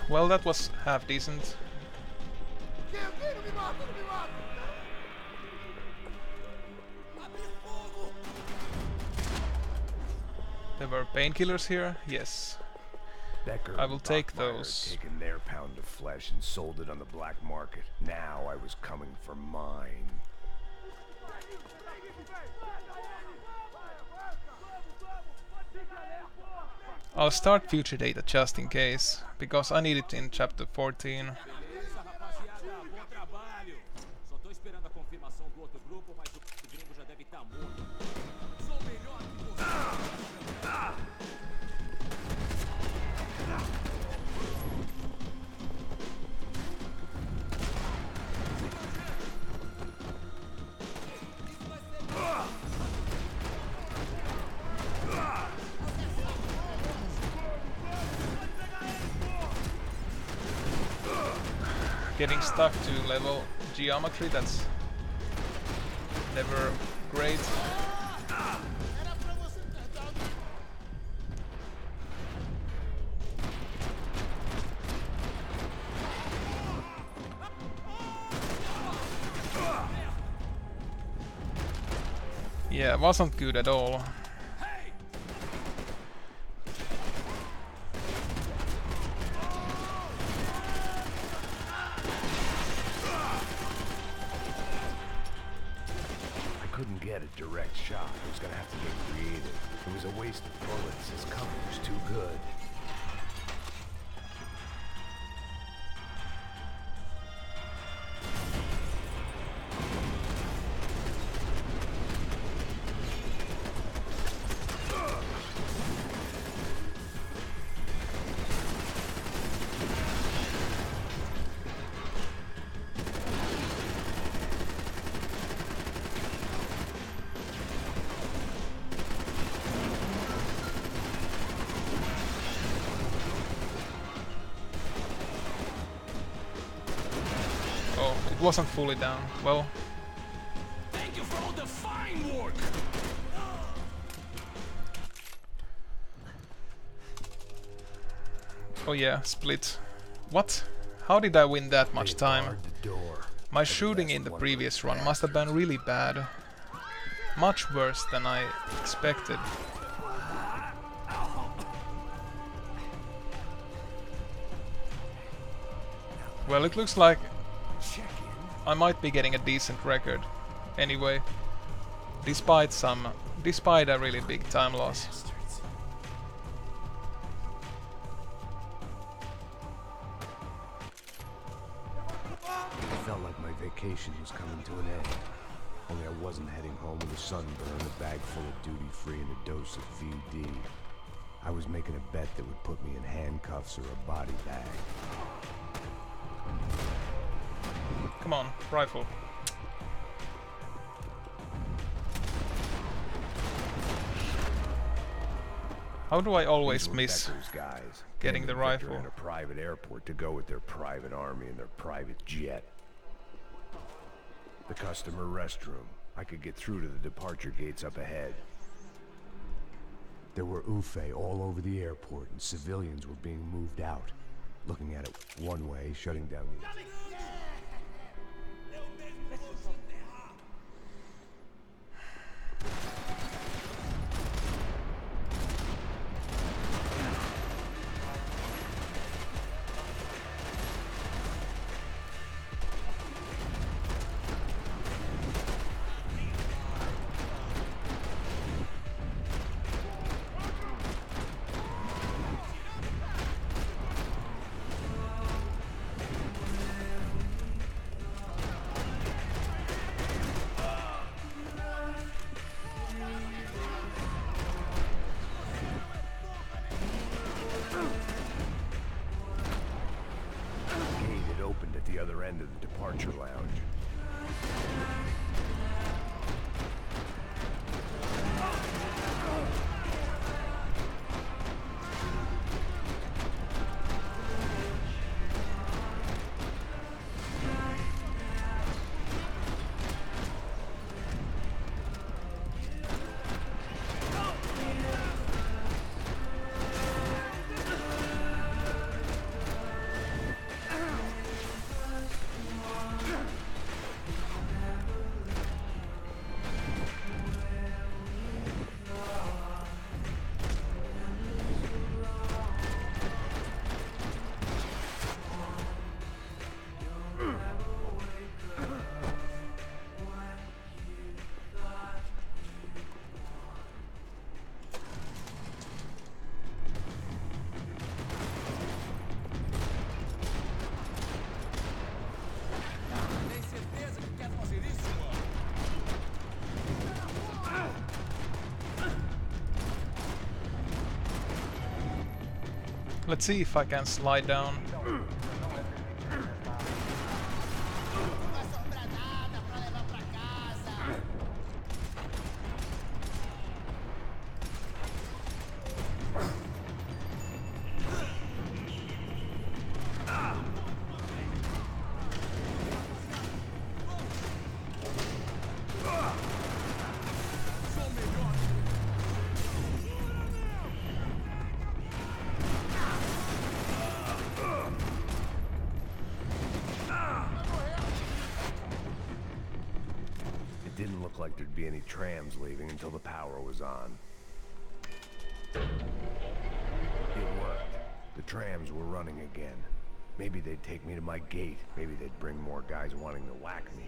Well, that was half decent. There were painkillers here? Yes. Becker I will take Bachmeyer had those. taken their pound of flesh and sold it on the black market. Now I was coming for mine. I'll start future data just in case, because I need it in chapter 14. Beleza, rapaziada, bom trabalho. Só tô esperando a confirmação do outro grupo, mas o gringo já deve estar morto. Sou melhor que você. Getting stuck to level geometry, that's never great. Yeah, it wasn't good at all. Couldn't get a direct shot. I was gonna have to get creative. It was a waste of bullets. His cover was too good. It wasn't fully down. Well. Thank you for all the fine work. Oh yeah, split. What? How did I win that much time? My shooting in the previous run must have been really bad. Much worse than I expected. Well, it looks like I might be getting a decent record. Anyway, despite a really big time loss. It felt like my vacation was coming to an end. Only I wasn't heading home with a sunburn, a bag full of duty-free, and a dose of VD. I was making a bet that would put me in handcuffs or a body bag. Come on, rifle. How do I always miss guys, getting the rifle? In a private airport to go with their private army and their private jet. The customer restroom. I could get through to the departure gates up ahead. There were UFE all over the airport, and civilians were being moved out. Looking at it one way, shutting down the... the other end of the departure lounge. Let's see if I can slide down. Didn't look like there'd be any trams leaving until the power was on. It worked. The trams were running again. Maybe they'd take me to my gate. Maybe they'd bring more guys wanting to whack me.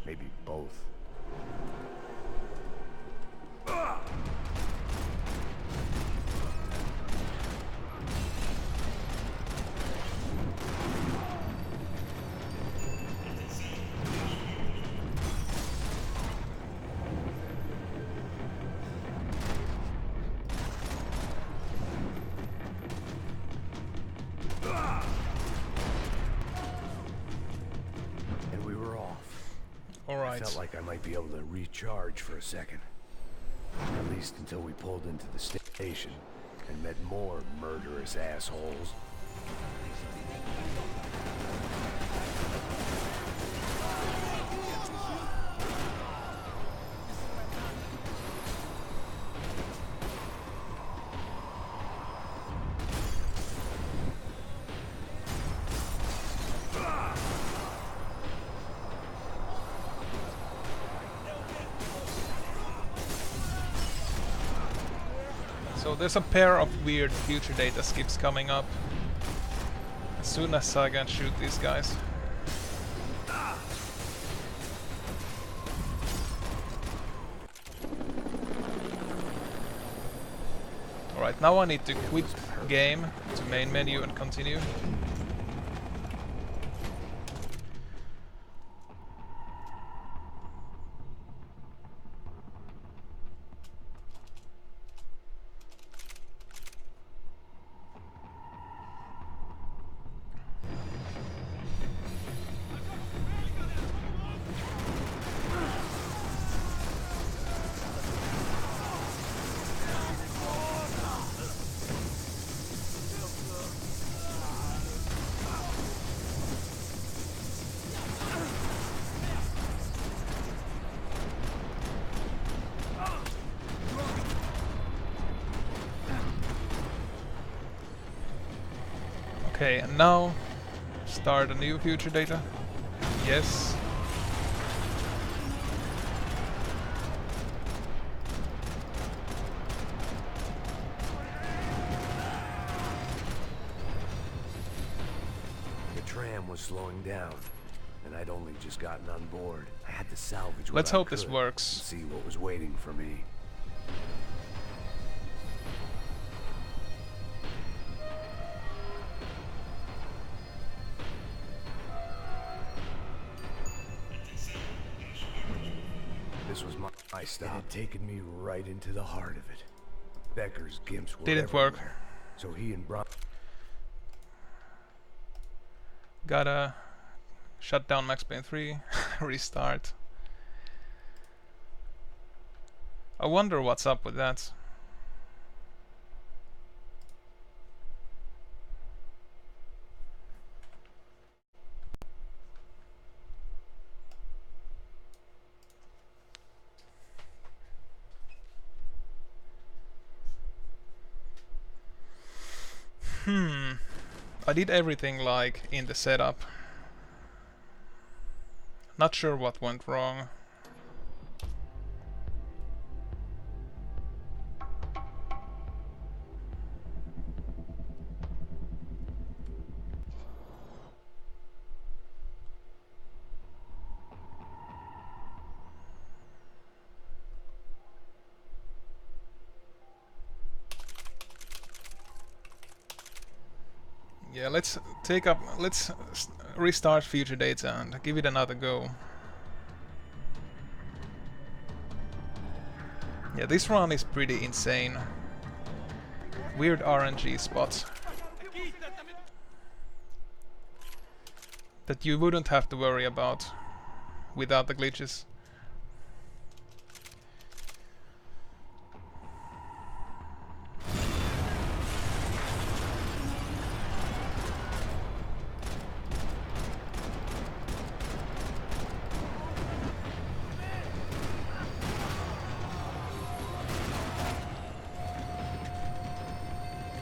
Maybe both. Alright. Felt like I might be able to recharge for a second. At least until we pulled into the station and met more murderous assholes. So there's a pair of weird future data skips coming up. As soon as I can shoot these guys. Alright, now I need to quit game to main menu and continue. Okay, and now start a new future data. Yes. The tram was slowing down, and I'd only just gotten on board. I had to salvage what Let's I hope this could works. and see what was waiting for me. This was my stop. It had taken me right into the heart of it. Becker's gimps were Didn't work. everywhere, so he and Brown Gotta shut down Max Payne 3, restart. I wonder what's up with that. I did everything like in the setup. Not sure what went wrong. Yeah, let's restart future data and give it another go. Yeah, this run is pretty insane. Weird RNG spots. that you wouldn't have to worry about without the glitches.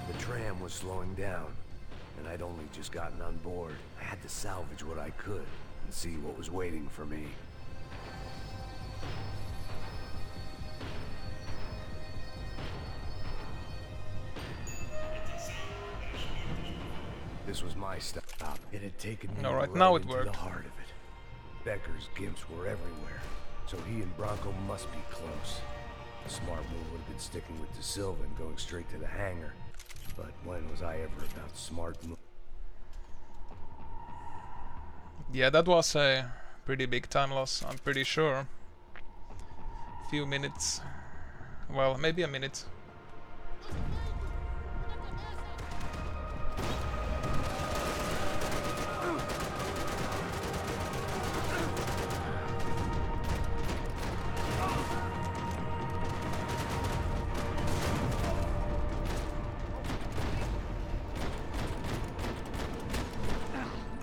The tram was slowing down, and I'd only just gotten on board. I had to salvage what I could and see what was waiting for me. This was my stop. It had taken me Alright, right now it into worked. the heart of it. Becker's gimps were everywhere, so he and Bronco must be close. A smart move would have been sticking with De Silva and going straight to the hangar. But when was I ever about smart moves? Yeah, that was a pretty big time loss, I'm pretty sure. Few minutes. Well, maybe a minute.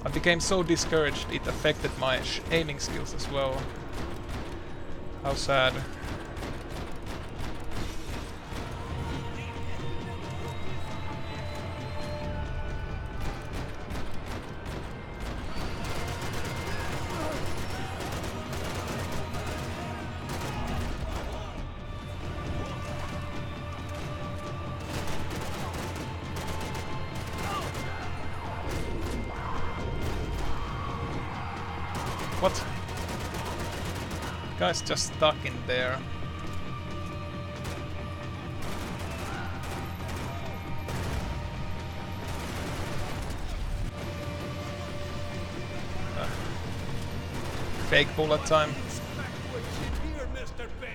I became so discouraged it affected my aiming skills as well. How sad. What? Guy's just stuck in there. Fake bullet time. Here, Mr. Payne.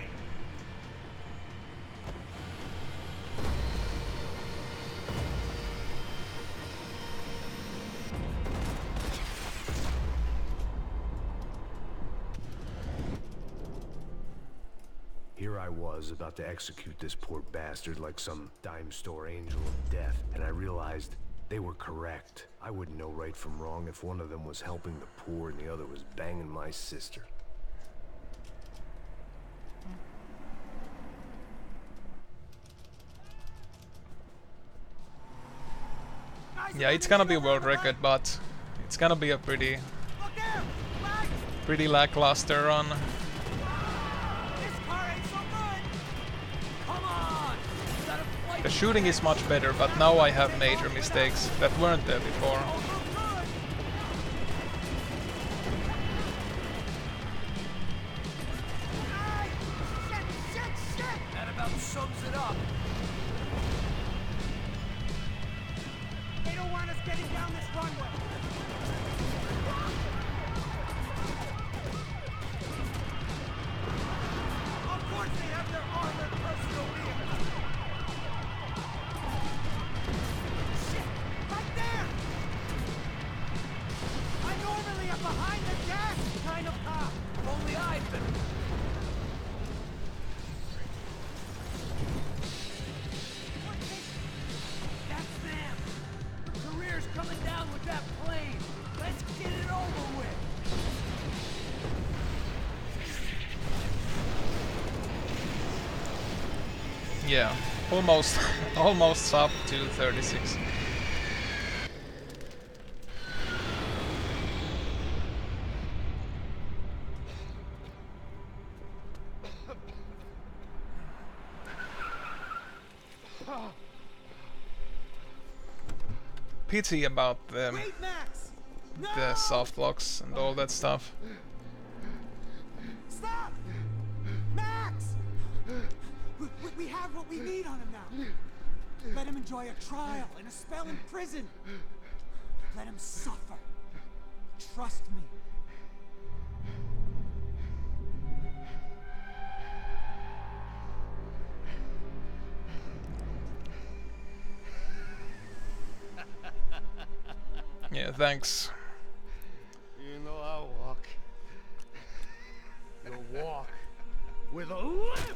Here I was, about to execute this poor bastard like some dime store angel of death, and I realized they were correct. I wouldn't know right from wrong if one of them was helping the poor and the other was banging my sister. Yeah, it's gonna be a world record, but it's gonna be a pretty lackluster run. The shooting is much better, but now I have major mistakes that weren't there before. That about sums it up. They don't want us getting down this runway. Of course they have their armored personal vehicles. Shit! Right there! I'm normally a behind the gas kind of cop. If only I'd been. That's them. Her career's coming down with that plane. Let's get it over with. Yeah, almost up to 36. Pity about the softlocks and all that stuff. Stop! Max! We have what we need on him now. Let him enjoy a trial and a spell in prison. Let him suffer. Trust me. Yeah, thanks. know I'll walk. You'll walk with a limp.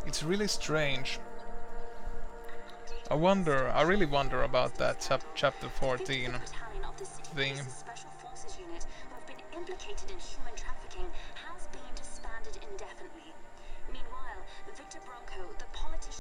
It's really strange. I really wonder about that chapter 14 thing. Special Forces unit who have been implicated in human trafficking.